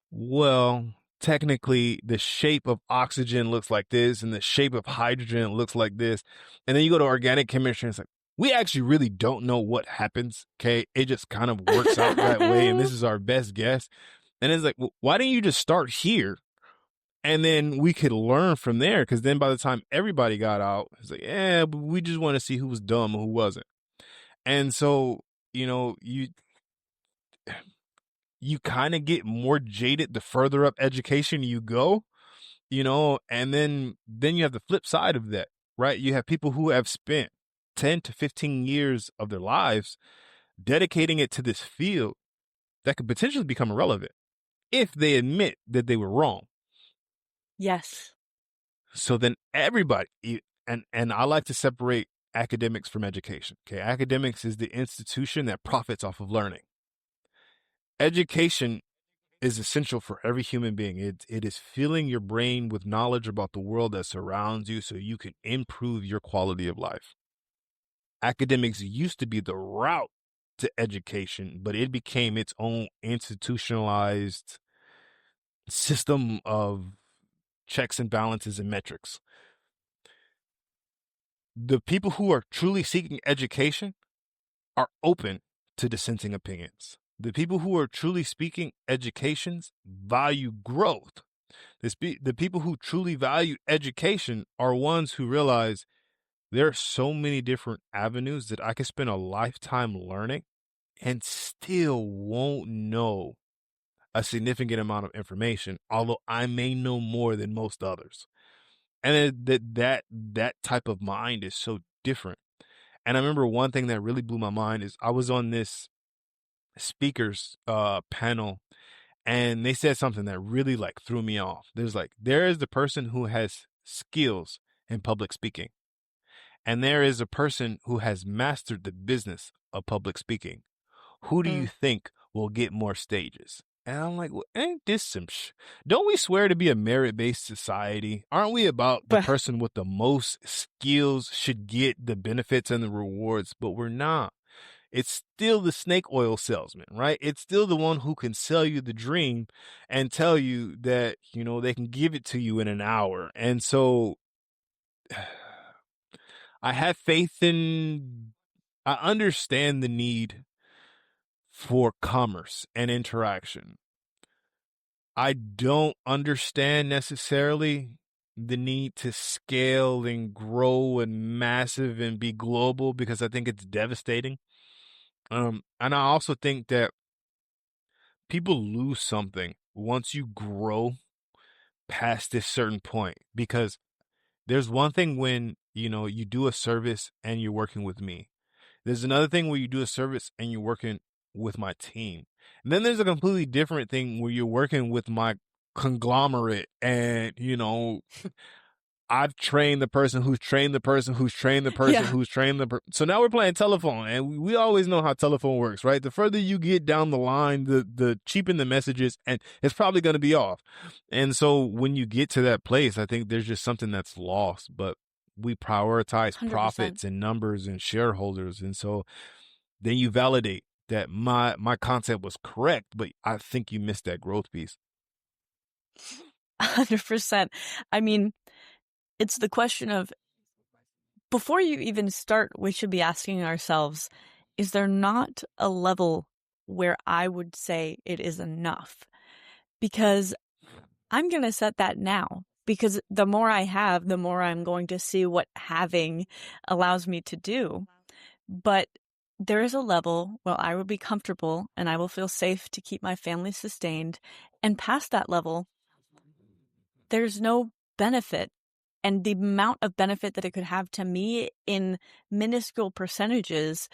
well, technically the shape of oxygen looks like this and the shape of hydrogen looks like this. And then you go to organic chemistry and it's like, we actually really don't know what happens. Okay. It just kind of works out that way. And this is our best guess. And it's like, well, why didn't you just start here? And then we could learn from there. Cause then by the time everybody got out, it's like, yeah, but we just want to see who was dumb and who wasn't. And so, you kind of get more jaded the further up education you go, and then you have the flip side of that, right? You have people who have spent 10 to 15 years of their lives dedicating it to this field that could potentially become irrelevant if they admit that they were wrong. Yes. So then everybody, and I like to separate academics from education. Okay. Academics is the institution that profits off of learning. Education is essential for every human being. It is filling your brain with knowledge about the world that surrounds you so you can improve your quality of life. Academics used to be the route to education, but it became its own institutionalized system of checks and balances and metrics. The people who are truly seeking education are open to dissenting opinions. The people who are truly speaking educations value growth. The people who truly value education are ones who realize there are so many different avenues that I could spend a lifetime learning and still won't know a significant amount of information, although I may know more than most others. And that type of mind is so different. And I remember one thing that really blew my mind is I was on this speakers panel and they said something that really like threw me off. There is the person who has skills in public speaking, and there is a person who has mastered the business of public speaking. Who do you think will get more stages? And I'm like, well, ain't this some don't we swear to be a merit-based society? Aren't we about the person with the most skills should get the benefits and the rewards? But we're not. It's still the snake oil salesman, right? It's still the one who can sell you the dream and tell you that, they can give it to you in an hour. And so I have faith I understand the need for commerce and interaction. I don't understand necessarily the need to scale and grow and massive and be global because I think it's devastating. And I also think that people lose something once you grow past this certain point, because there's one thing when, you do a service and you're working with me. There's another thing where you do a service and you're working with my team. And then there's a completely different thing where you're working with my conglomerate and, I've trained the person who's trained the person who's trained the person who's trained the person. So now we're playing telephone, and we always know how telephone works, right? The further you get down the line, the cheapen the messages, and it's probably going to be off. And so when you get to that place, I think there's just something that's lost, but we prioritize 100%. Profits and numbers and shareholders. And so then you validate that my concept was correct, but I think you missed that growth piece. 100%. I mean, it's the question of, before you even start, we should be asking ourselves, is there not a level where I would say it is enough? Because I'm going to set that now, because the more I have, the more I'm going to see what having allows me to do. But there is a level where I will be comfortable and I will feel safe to keep my family sustained. And past that level, there's no benefit. And the amount of benefit that it could have to me in minuscule percentages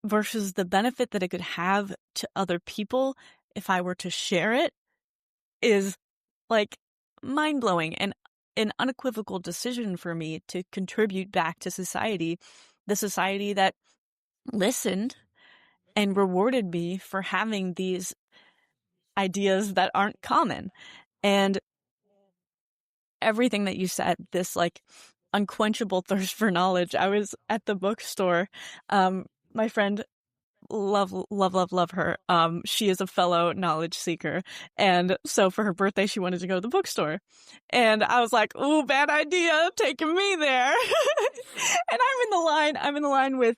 versus the benefit that it could have to other people if I were to share it is like mind-blowing and an unequivocal decision for me to contribute back to society, the society that listened and rewarded me for having these ideas that aren't common. And everything that you said, this like unquenchable thirst for knowledge. I was at the bookstore. My friend, love her. She is a fellow knowledge seeker. And so for her birthday, she wanted to go to the bookstore. And I was like, ooh, bad idea, taking me there. And I'm in the line with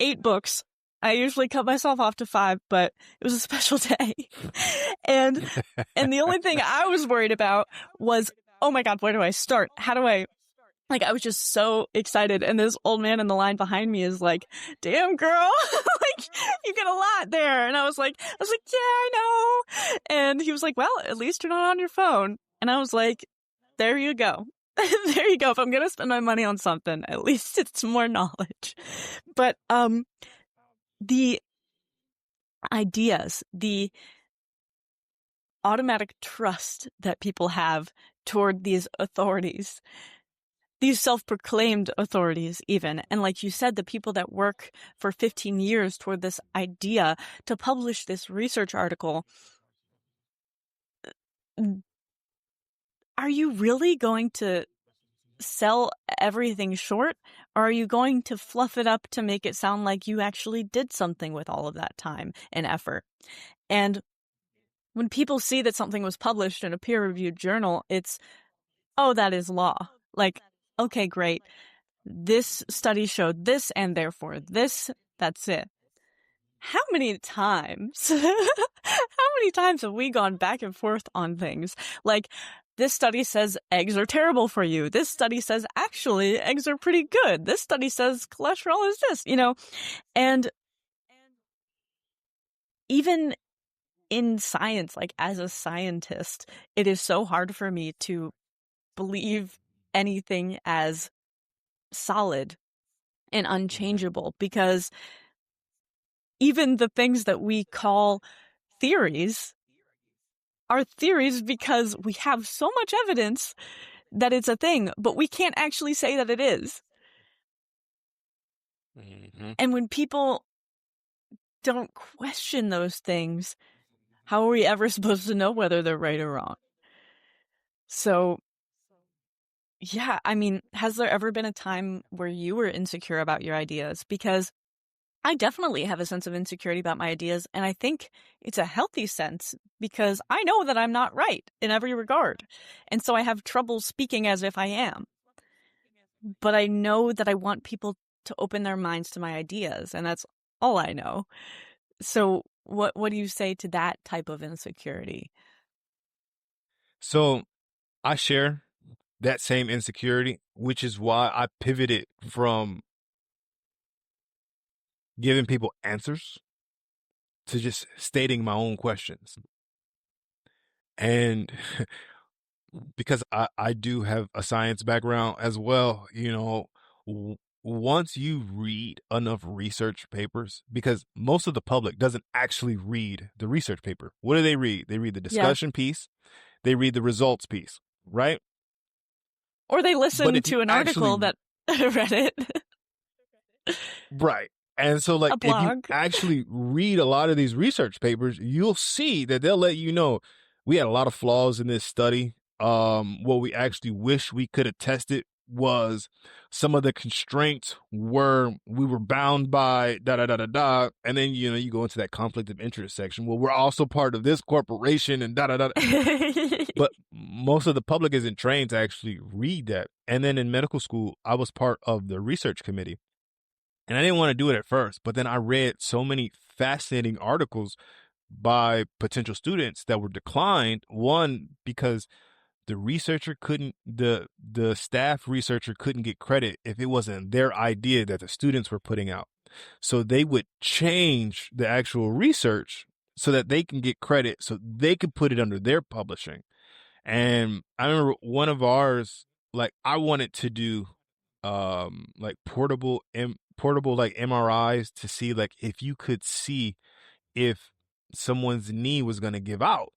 8 books. I usually cut myself off to 5, but it was a special day. And the only thing I was worried about was, oh my God, where do I start? How do I, like, I was just so excited. And this old man in the line behind me is like, damn girl, like you get a lot there. And I was like, yeah, I know. And he was like, well, at least you're not on your phone. And I was like, there you go. There you go. If I'm going to spend my money on something, at least it's more knowledge. But, the ideas, the automatic trust that people have toward these authorities, these self-proclaimed authorities even. And like you said, the people that work for 15 years toward this idea to publish this research article. Are you really going to sell everything short, or are you going to fluff it up to make it sound like you actually did something with all of that time and effort? And when people see that something was published in a peer-reviewed journal, it's, oh, that is law. Like, okay, great. This study showed this, and therefore this, that's it. How many times have we gone back and forth on things? Like, this study says eggs are terrible for you. This study says, actually, eggs are pretty good. This study says cholesterol is this, and even in science, like as a scientist, it is so hard for me to believe anything as solid and unchangeable, because even the things that we call theories are theories because we have so much evidence that it's a thing, but we can't actually say that it is. Mm-hmm. And when people don't question those things, how are we ever supposed to know whether they're right or wrong? So, yeah, I mean, has there ever been a time where you were insecure about your ideas? Because I definitely have a sense of insecurity about my ideas, and I think it's a healthy sense because I know that I'm not right in every regard. And so I have trouble speaking as if I am. But I know that I want people to open their minds to my ideas, and that's all I know. So what do you say to that type of insecurity? So I share that same insecurity, which is why I pivoted from giving people answers to just stating my own questions. And because I do have a science background as well, once you read enough research papers, because most of the public doesn't actually read the research paper. What do they read? They read the discussion piece. They read the results piece, right? Or they listen to an article that read it. Right. And so, like, if you actually read a lot of these research papers, you'll see that they'll let you know we had a lot of flaws in this study. What we actually wish we could have tested was some of the constraints we were bound by da. And then, you go into that conflict of interest section. Well, we're also part of this corporation and da. But most of the public isn't trained to actually read that. And then in medical school, I was part of the research committee. And I didn't want to do it at first, but then I read so many fascinating articles by potential students that were declined. One, because the staff researcher couldn't get credit if it wasn't their idea that the students were putting out. So they would change the actual research so that they can get credit, so they could put it under their publishing. And I remember one of ours, like I wanted to do like portable like MRIs to see like if you could see if someone's knee was going to give out.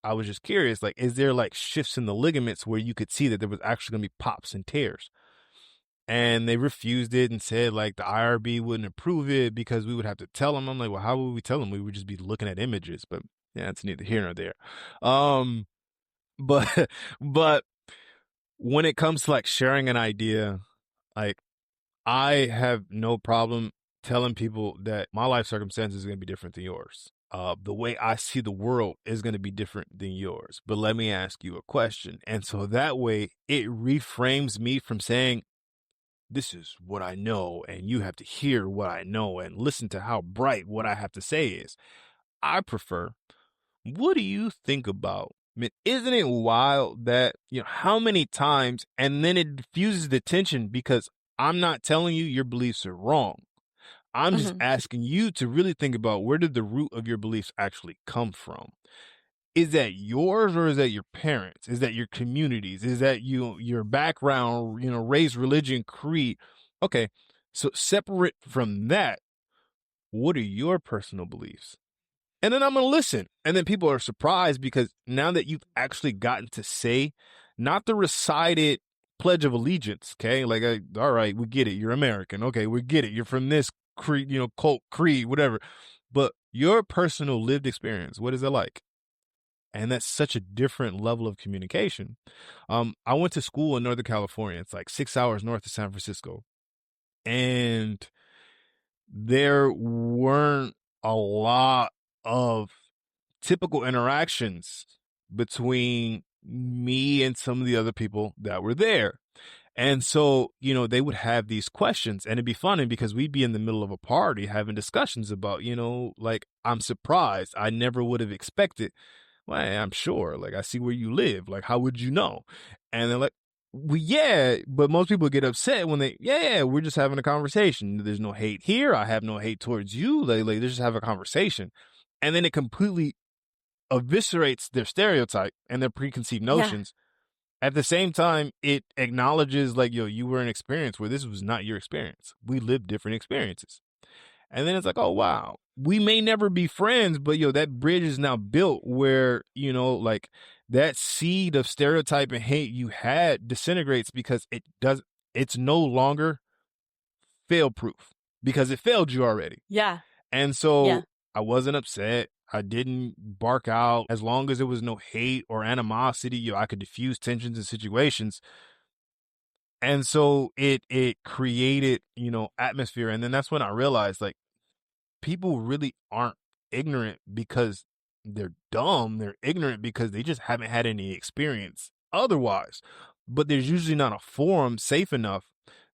I was just curious, like, is there like shifts in the ligaments where you could see that there was actually going to be pops and tears? And they refused it and said like the IRB wouldn't approve it because we would have to tell them. I'm like, well, how would we tell them? We would just be looking at images. But yeah, it's neither here nor there. But but when it comes to like sharing an idea, like I have no problem telling people that my life circumstances is going to be different than yours. The way I see the world is going to be different than yours. But let me ask you a question. And so that way it reframes me from saying, this is what I know, and you have to hear what I know and listen to how bright what I have to say is. I prefer, what do you think about? I mean, isn't it wild that, how many times, and then it diffuses the tension because I'm not telling you your beliefs are wrong. I'm just asking you to really think about, where did the root of your beliefs actually come from? Is that yours, or is that your parents? Is that your communities? Is that your background, race, religion, creed? Okay, so separate from that, what are your personal beliefs? And then I'm going to listen. And then people are surprised because now that you've actually gotten to say, not the recited Pledge of Allegiance, okay? Like, all right, we get it. You're American. Okay, we get it. You're from this creed, cult, creed, whatever. But your personal lived experience, what is it like? And that's such a different level of communication. I went to school in Northern California. It's like 6 hours north of San Francisco. And there weren't a lot of typical interactions between me and some of the other people that were there. And so, they would have these questions, and it'd be funny because we'd be in the middle of a party having discussions about, like, I'm surprised. I never would have expected. Well, I'm sure. Like, I see where you live. Like, how would you know? And they're like, well, yeah, but most people get upset when we're just having a conversation. There's no hate here. I have no hate towards you. Like they just have a conversation. And then it completely eviscerates their stereotype and their preconceived notions. Yeah. At the same time, it acknowledges like, you were an experience where this was not your experience. We lived different experiences. And then it's like, oh, wow, we may never be friends, but that bridge is now built where, like that seed of stereotype and hate you had disintegrates because it's no longer fail proof because it failed you already. Yeah. And so I wasn't upset. I didn't bark out. As long as there was no hate or animosity, I could diffuse tensions in situations. And so it created, atmosphere. And then that's when I realized, like, people really aren't ignorant because they're dumb. They're ignorant because they just haven't had any experience otherwise. But there's usually not a forum safe enough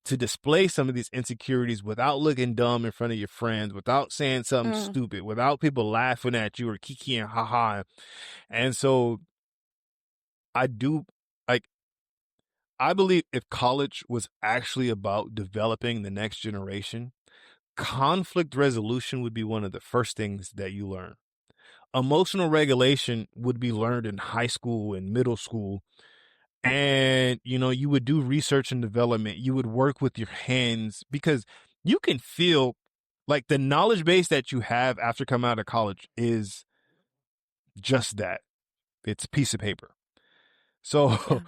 to display some of these insecurities without looking dumb in front of your friends, without saying something stupid, without people laughing at you or kikiing haha. And so I believe if college was actually about developing the next generation, conflict resolution would be one of the first things that you learn. Emotional regulation would be learned in high school and middle school. And, you would do research and development. You would work with your hands because you can feel like the knowledge base that you have after coming out of college is just that. It's a piece of paper. So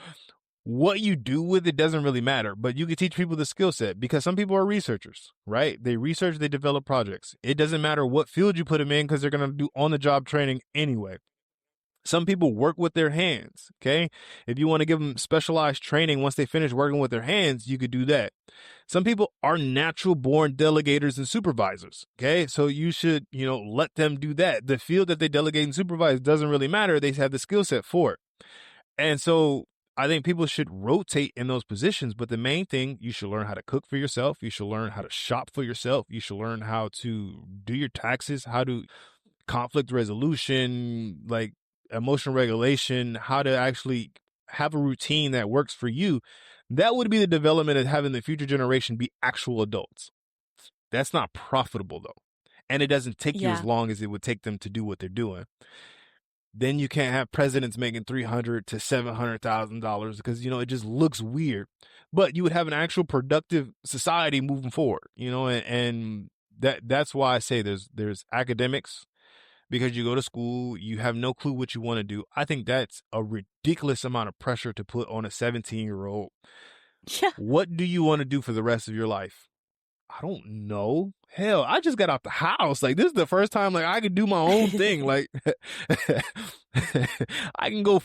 what you do with it doesn't really matter, but you can teach people the skill set because some people are researchers, right? They research, they develop projects. It doesn't matter what field you put them in because they're going to do on-the-job training anyway. Some people work with their hands, okay? If you want to give them specialized training once they finish working with their hands, you could do that. Some people are natural-born delegators and supervisors, okay? So you should, let them do that. The field that they delegate and supervise doesn't really matter. They have the skill set for it. And so I think people should rotate in those positions, but the main thing, you should learn how to cook for yourself. You should learn how to shop for yourself. You should learn how to do your taxes, how to conflict resolution, like emotional regulation, how to actually have a routine that works for you. That would be the development of having the future generation be actual adults. That's not profitable though. And it doesn't take you as Yeah. long as it would take them to do what they're doing. Then you can't have presidents making $300,000 to $700,000 because, it just looks weird. But you would have an actual productive society moving forward, and that's why I say there's academics, because you go to school, you have no clue what you want to do. I think that's a ridiculous amount of pressure to put on a 17-year-old. Yeah. What do you want to do for the rest of your life? I don't know. Hell, I just got out the house. Like, this is the first time like I could do my own thing. Like, I can go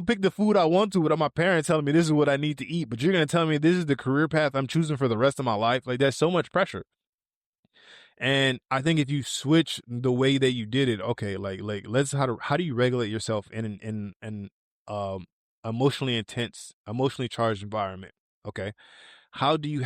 pick the food I want to without my parents telling me this is what I need to eat. But you're gonna tell me this is the career path I'm choosing for the rest of my life? Like, that's so much pressure. And I think if you switch the way that you did it, okay, like how do you regulate yourself in an emotionally intense, emotionally charged environment? Okay. How do you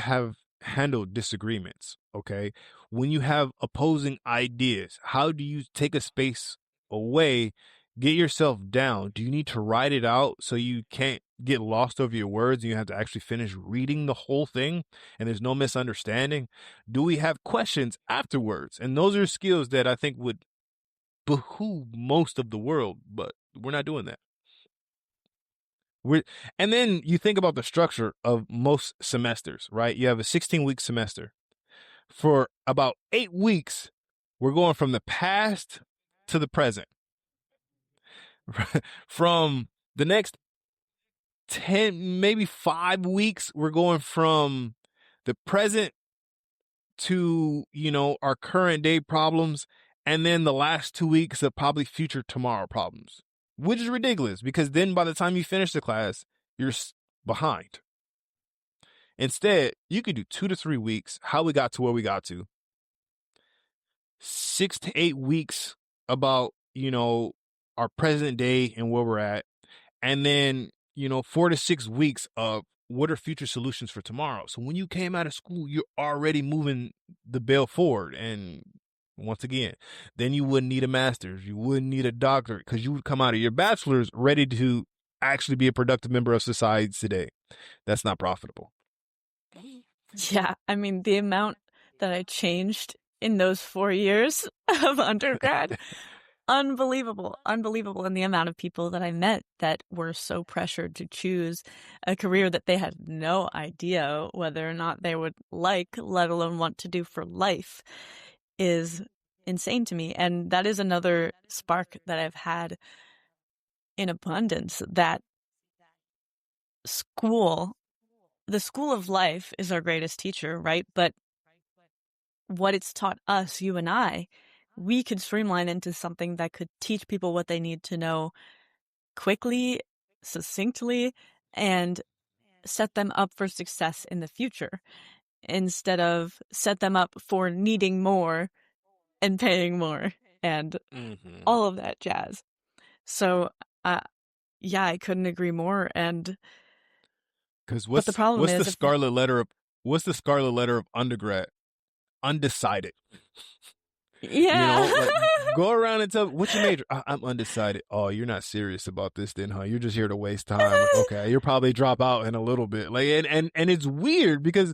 handle disagreements? Okay. When you have opposing ideas, how do you take a space away, get yourself down? Do you need to write it out so you can't get lost over your words and you have to actually finish reading the whole thing and there's no misunderstanding? Do we have questions afterwards? And those are skills that I think would behoove most of the world, but we're not doing that. And then you think about the structure of most semesters, right? You have a 16-week semester. For about 8 weeks, we're going from the past to the present. From the next 10, maybe 5 weeks, we're going from the present to, our current day problems. And then the last 2 weeks of probably future tomorrow problems, which is ridiculous because then by the time you finish the class, you're behind. Instead, you could do 2 to 3 weeks, how we got to where we got to, 6 to 8 weeks about, our present day and where we're at. And then, 4 to 6 weeks of what are future solutions for tomorrow. So when you came out of school, you're already moving the ball forward. And once again, then you wouldn't need a master's. You wouldn't need a doctorate because you would come out of your bachelor's ready to actually be a productive member of society today. That's not profitable. Yeah. I mean, the amount that I changed in those 4 years of undergrad, unbelievable. And the amount of people that I met that were so pressured to choose a career that they had no idea whether or not they would like, let alone want to do for life, is insane to me. And that is another spark that I've had in abundance, that the school of life is our greatest teacher, right? But what it's taught us, you and I, we could streamline into something that could teach people what they need to know quickly, succinctly, and set them up for success in the future, instead of set them up for needing more and paying more and all of that jazz. So, yeah, I couldn't agree more. And because but the problem what's is, the scarlet letter of undergrad? Undecided. yeah, Like go around and tell what's your major. I'm undecided. Oh, you're not serious about this then, huh? You're just here to waste time. Like, okay, you'll probably drop out in a little bit. Like, and it's weird because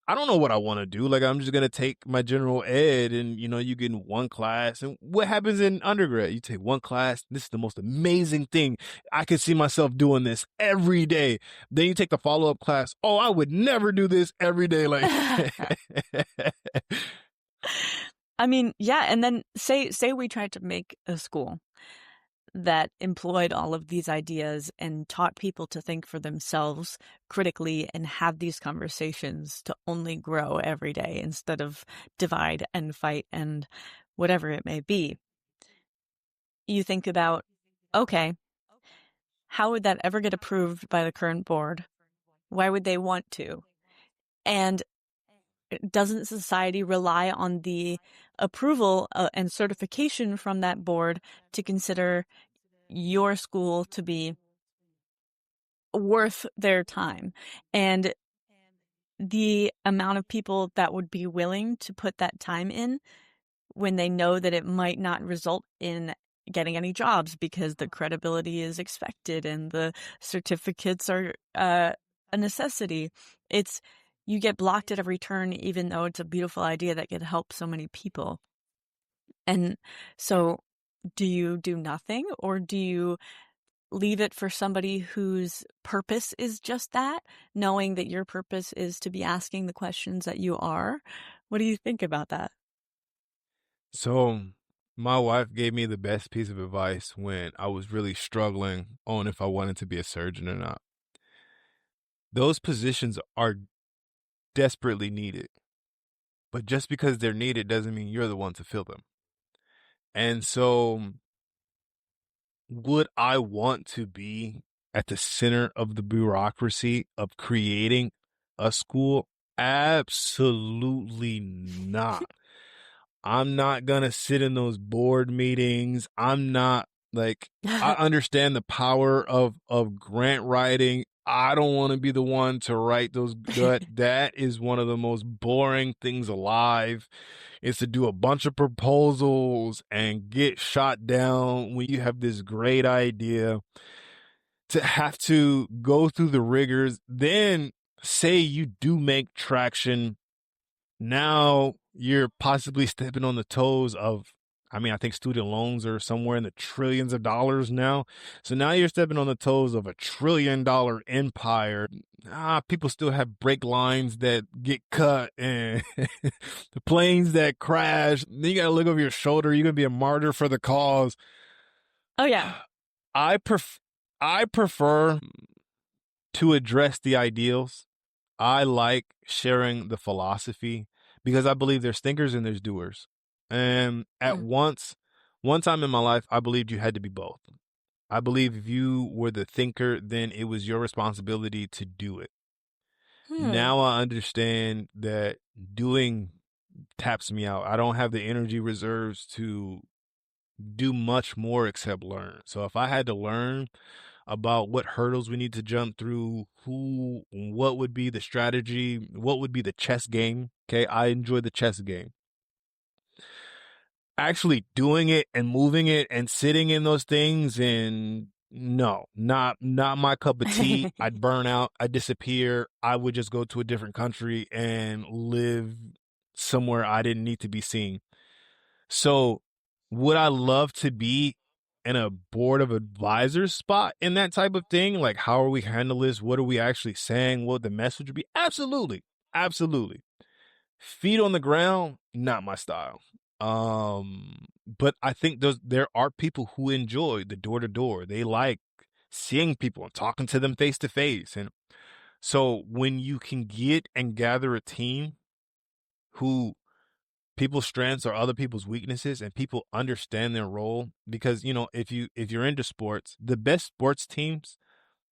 I don't know what I want to do. Like, I'm just gonna take my general ed, and you get in one class. And what happens in undergrad? You take one class. This is the most amazing thing. I could see myself doing this every day. Then you take the follow-up class. Oh, I would never do this every day. Like, I mean, yeah. And then say we tried to make a school that employed all of these ideas and taught people to think for themselves critically and have these conversations to only grow every day instead of divide and fight and whatever it may be. You think about, okay, how would that ever get approved by the current board? Why would they want to? And doesn't society rely on the approval and certification from that board to consider your school to be worth their time? And the amount of people that would be willing to put that time in when they know that it might not result in getting any jobs because the credibility is expected and the certificates are a necessity. you get blocked at every turn, even though it's a beautiful idea that could help so many people. And so do you do nothing, or do you leave it for somebody whose purpose is just that, knowing that your purpose is to be asking the questions that you are? What do you think about that? So my wife gave me the best piece of advice when I was really struggling on if I wanted to be a surgeon or not. Those positions are desperately needed, but just because they're needed doesn't mean you're the one to fill them. And so would I want to be at the center of the bureaucracy of creating a school? Absolutely not. I'm not going to sit in those board meetings. I'm not like, I understand the power of grant writing. I don't want to be the one to write those. That is one of the most boring things alive, is to do a bunch of proposals and get shot down when you have this great idea, to have to go through the rigors. Then say you do make traction. Now you're possibly stepping on the toes of, I mean, I think student loans are somewhere in the trillions of dollars now. So now you're stepping on the toes of $1 trillion empire. People still have brake lines that get cut and the planes that crash. Then you got to look over your shoulder. You're going to be a martyr for the cause. Oh, yeah. I prefer to address the ideals. I like sharing the philosophy because I believe there's thinkers and there's doers. And at one time in my life, I believed you had to be both. I believe if you were the thinker, then it was your responsibility to do it. Now I understand that doing taps me out. I don't have the energy reserves to do much more except learn. So if I had to learn about what hurdles we need to jump through, what would be the strategy, what would be the chess game. Okay, I enjoy the chess game. Actually doing it and moving it and sitting in those things, and no, not my cup of tea. I'd burn out, I'd disappear. I would just go to a different country and live somewhere I didn't need to be seen. So would I love to be in a board of advisors spot in that type of thing? Like, how are we handle this? What are we actually saying? What the message would be? Absolutely. Absolutely. Feet on the ground, not my style. But I think there are people who enjoy the door to door. They like seeing people and talking to them face to face. And so when you can get and gather a team who people's strengths are other people's weaknesses and people understand their role, because if you're into sports, the best sports teams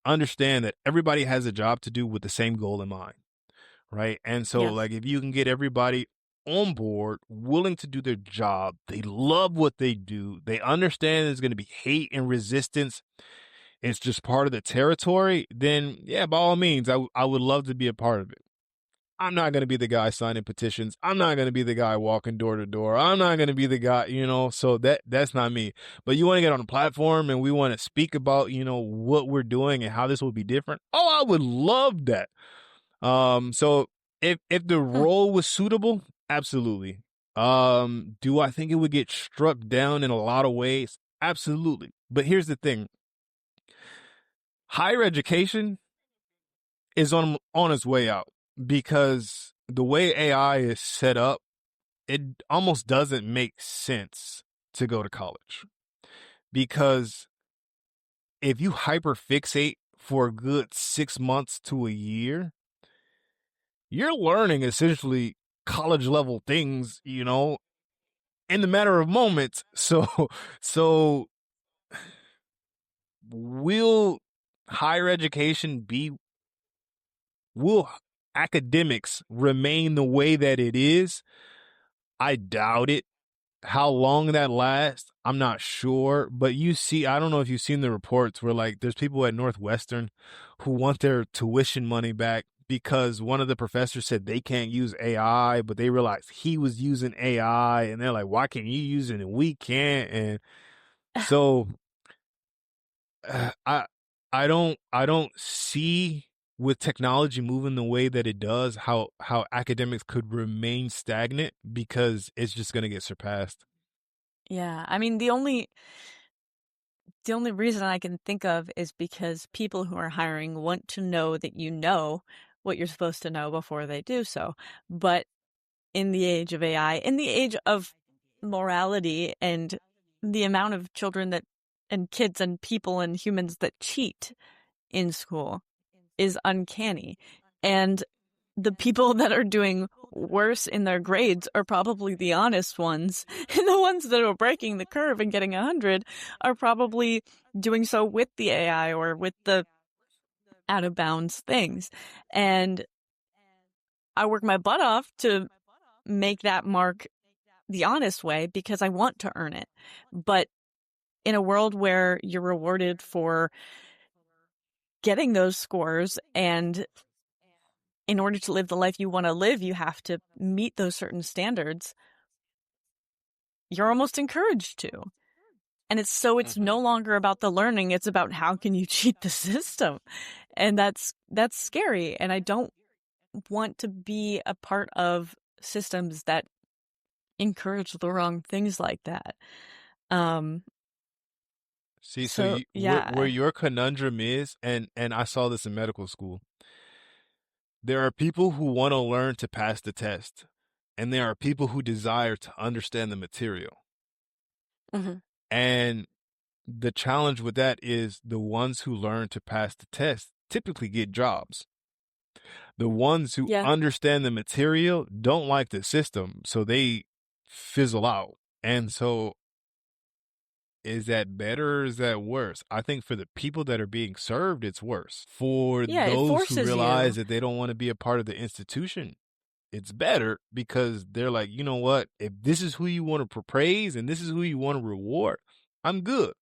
understand that everybody has a job to do with the same goal in mind, right? And so Yes. like if you can get everybody on board, willing to do their job, they love what they do, they understand there's going to be hate and resistance, it's just part of the territory, then yeah, by all means, I would love to be a part of it. I'm not going to be the guy signing petitions. I'm not going to be the guy walking door to door. I'm not going to be the guy, so that's not me. But you want to get on a platform and we want to speak about, what we're doing and how this will be different. Oh, I would love that. So if the role was suitable, absolutely. Do I think it would get struck down in a lot of ways? Absolutely. But here's the thing. Higher education is on its way out, because the way AI is set up, it almost doesn't make sense to go to college. Because if you hyperfixate for a good 6 months to a year, you're learning essentially college level things, in the matter of moments. So will higher education will academics remain the way that it is? I doubt it. How long that lasts, I'm not sure. But I don't know if you've seen the reports where like there's people at Northwestern who want their tuition money back because one of the professors said they can't use AI, but they realized he was using AI, and they're like, why can't you use it and we can't? And so I don't see with technology moving the way that it does, how academics could remain stagnant because it's just going to get surpassed. Yeah. I mean, the only reason I can think of is because people who are hiring want to know that you know what you're supposed to know before they do so. But in the age of AI, in the age of morality and the amount of children that and kids and people and humans that cheat in school is uncanny. And the people that are doing worse in their grades are probably the honest ones. And the ones that are breaking the curve and getting 100 are probably doing so with the AI or with the out of bounds things. And I work my butt off to make that mark the honest way because I want to earn it. But in a world where you're rewarded for getting those scores, and in order to live the life you want to live, you have to meet those certain standards, you're almost encouraged to. And it's no longer about the learning, it's about how can you cheat the system. And that's scary. And I don't want to be a part of systems that encourage the wrong things like that. See, So where yeah. your conundrum is, and I saw this in medical school. There are people who want to learn to pass the test, and there are people who desire to understand the material. Mm-hmm. And the challenge with that is the ones who learn to pass the test typically get jobs. The ones who Yeah. understand the material don't like the system, so they fizzle out. And so, is that better or is that worse? I think for the people that are being served, it's worse. For Yeah, it those who forces realize you. that they don't want to be a part of the institution, it's better because they're like, you know what? If this is who you want to praise and this is who you want to reward, I'm good.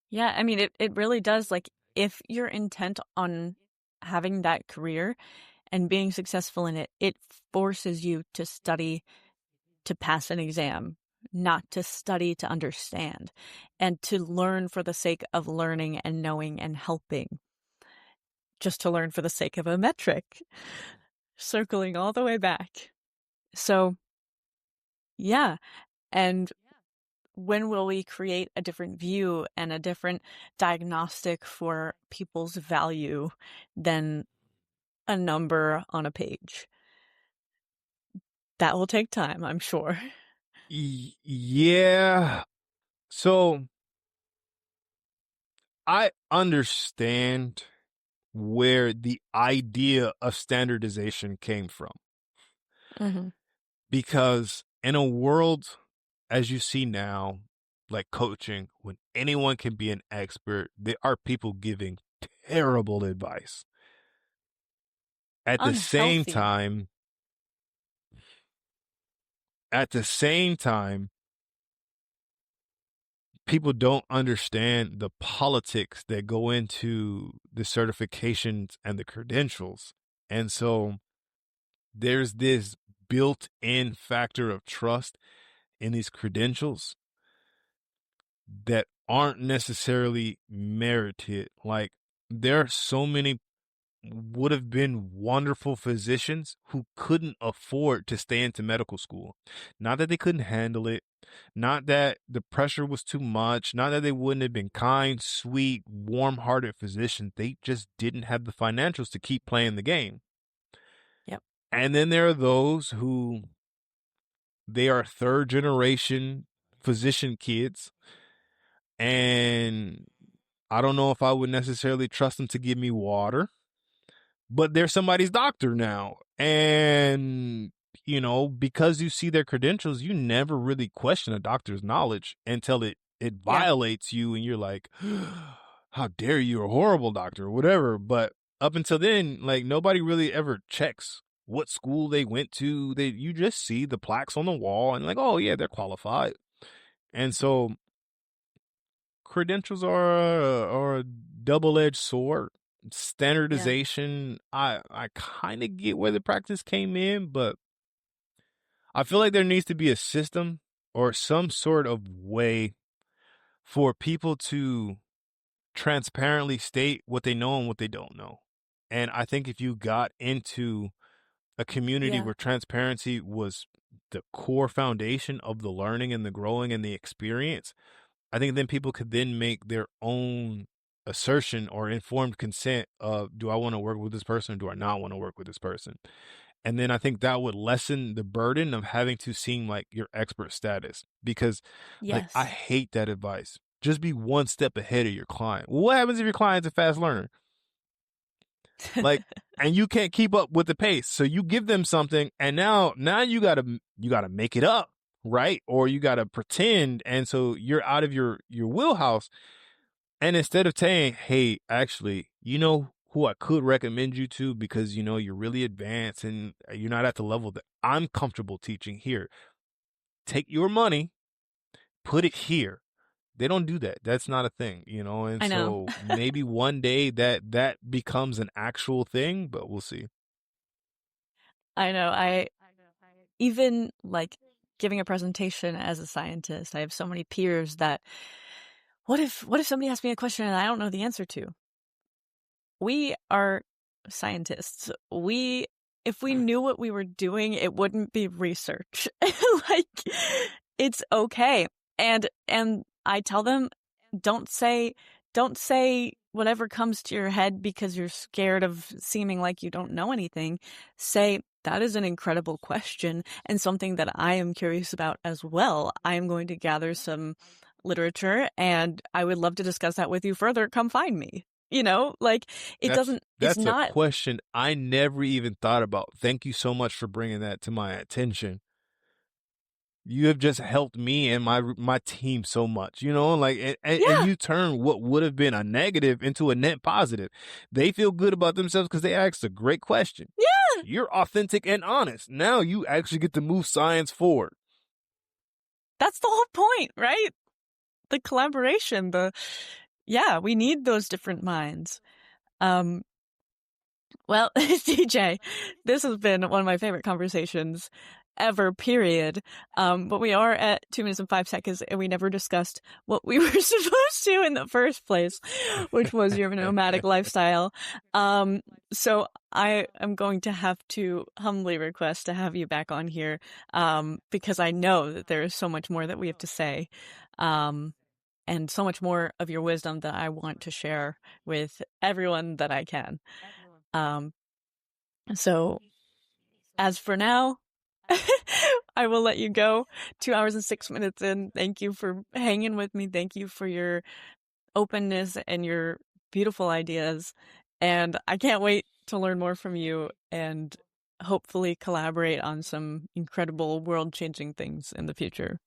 Yeah, I mean, it really does. Like, if you're intent on having that career and being successful in it, it forces you to study to pass an exam, not to study to understand, and to learn for the sake of learning and knowing and helping, just to learn for the sake of a metric, circling all the way back. So, yeah. And when will we create a different view and a different diagnostic for people's value than a number on a page? That will take time, I'm sure. Yeah. So I understand where the idea of standardization came from. Mm-hmm. Because in a world, as you see now, like coaching, when anyone can be an expert, there are people giving terrible advice. At the same Unhealthy. time, people don't understand the politics that go into the certifications and the credentials. And so there's this built-in factor of trust in these credentials that aren't necessarily merited. Like, there are so many would have been wonderful physicians who couldn't afford to stay into medical school. Not that they couldn't handle it, not that the pressure was too much, not that they wouldn't have been kind, sweet, warm-hearted physicians. They just didn't have the financials to keep playing the game. Yep. And then there are those who they are third generation physician kids, and I don't know if I would necessarily trust them to give me water, but they're somebody's doctor now. And, you know, because you see their credentials, you never really question a doctor's knowledge until it Yeah. violates you and you're like, how dare you, a horrible doctor or whatever. But up until then, like, nobody really ever checks what school they went to. You just see the plaques on the wall and like, oh yeah, they're qualified. And so credentials are a double-edged sword. Yeah. Standardization, I kind of get where the practice came in, but I feel like there needs to be a system or some sort of way for people to transparently state what they know and what they don't know. And I think if you got into a community where transparency was the core foundation of the learning and the growing and the experience, I think then people could then make their own assertion or informed consent of, do I want to work with this person or do I not want to work with this person? And then I think that would lessen the burden of having to seem like your expert status, because like I hate that advice. Just be one step ahead of your client. Well, what happens if your client's a fast learner? Like, and you can't keep up with the pace. So you give them something and now you gotta make it up, right? Or you gotta pretend. And so you're out of your wheelhouse. And instead of saying, hey, actually, you know who I could recommend you to because, you know, you're really advanced and you're not at the level that I'm comfortable teaching here. Take your money, put it here. They don't do that. That's not a thing, you know? And I know. so maybe one day that becomes an actual thing, but we'll see. I know. I even like giving a presentation as a scientist, I have so many peers that what if somebody asks me a question and I don't know the answer to? We are scientists. If we knew what we were doing, it wouldn't be research. Like, it's okay. And I tell them, don't say whatever comes to your head because you're scared of seeming like you don't know anything. Say, that is an incredible question and something that I am curious about as well. I am going to gather some literature and I would love to discuss that with you further. Come find me. You know, like That's it's not a question I never even thought about. Thank you so much for bringing that to my attention. You have just helped me and my team so much, you know, like, and you turn what would have been a negative into a net positive. They feel good about themselves because they asked a great question. Yeah. You're authentic and honest. Now you actually get to move science forward. That's the whole point, right? The collaboration, we need those different minds. Well, DJ, this has been one of my favorite conversations ever, period. But we are at 2 minutes and 5 seconds and we never discussed what we were supposed to in the first place, which was your nomadic lifestyle. So I am going to have to humbly request to have you back on here, because I know that there is so much more that we have to say. And so much more of your wisdom that I want to share with everyone that I can. So as for now, I will let you go. 2 hours and 6 minutes in. Thank you for hanging with me. Thank you for your openness and your beautiful ideas. And I can't wait to learn more from you and hopefully collaborate on some incredible world-changing things in the future.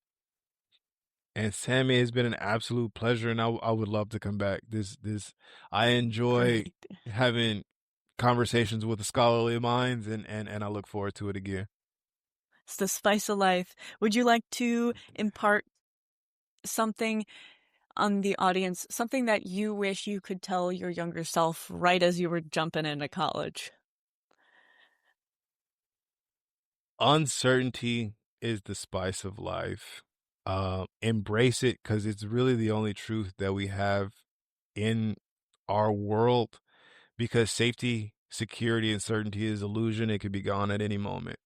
And Sammy, it's been an absolute pleasure, and I would love to come back. I enjoy having conversations with the scholarly minds, and I look forward to it again. It's the spice of life. Would you like to impart something on the audience, something that you wish you could tell your younger self right as you were jumping into college? Uncertainty is the spice of life. Embrace it because it's really the only truth that we have in our world, because safety, security, and certainty is illusion. It could be gone at any moment.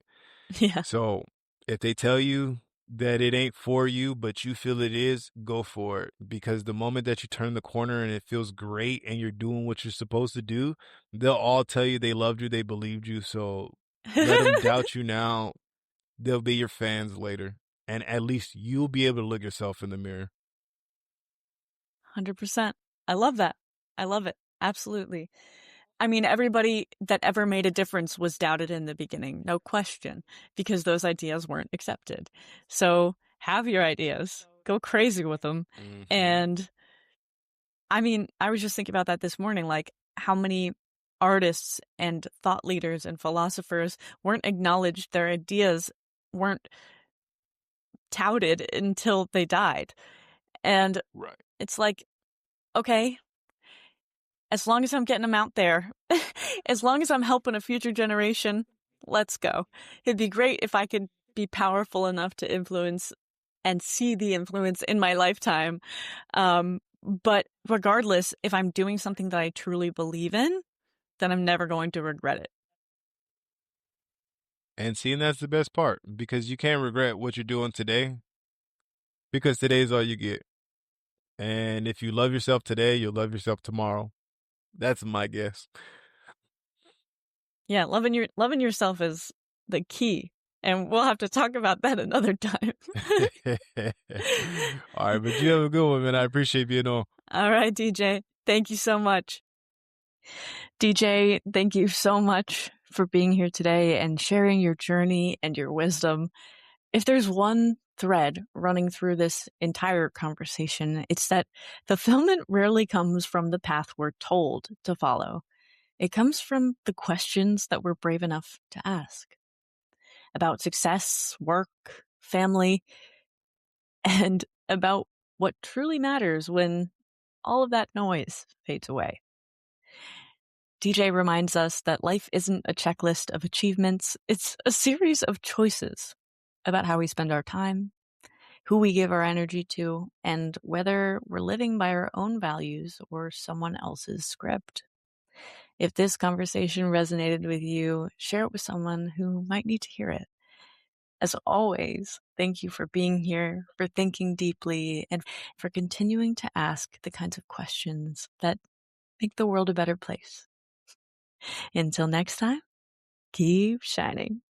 Yeah. So if they tell you that it ain't for you, but you feel it is, go for it. Because the moment that you turn the corner and it feels great and you're doing what you're supposed to do, they'll all tell you they loved you, they believed you. So let them doubt you now. They'll be your fans later. And at least you'll be able to look yourself in the mirror. 100%. I love that. I love it. Absolutely. I mean, everybody that ever made a difference was doubted in the beginning, no question, because those ideas weren't accepted. So have your ideas, go crazy with them. Mm-hmm. And I mean, I was just thinking about that this morning, like how many artists and thought leaders and philosophers weren't acknowledged, their ideas weren't touted until they died. And It's like, okay, as long as I'm getting them out there, as long as I'm helping a future generation, let's go. It'd be great if I could be powerful enough to influence and see the influence in my lifetime. But regardless, if I'm doing something that I truly believe in, then I'm never going to regret it. And seeing that's the best part because you can't regret what you're doing today because today's all you get. And if you love yourself today, you'll love yourself tomorrow. That's my guess. Yeah, loving yourself is the key. And we'll have to talk about that another time. All right, but you have a good one, man. I appreciate being on. All right, DJ. Thank you so much. DJ, thank you so much for being here today and sharing your journey and your wisdom. If there's one thread running through this entire conversation, it's that fulfillment rarely comes from the path we're told to follow. It comes from the questions that we're brave enough to ask about success, work, family, and about what truly matters when all of that noise fades away. DJ reminds us that life isn't a checklist of achievements. It's a series of choices about how we spend our time, who we give our energy to, and whether we're living by our own values or someone else's script. If this conversation resonated with you, share it with someone who might need to hear it. As always, thank you for being here, for thinking deeply, and for continuing to ask the kinds of questions that make the world a better place. Until next time, keep shining.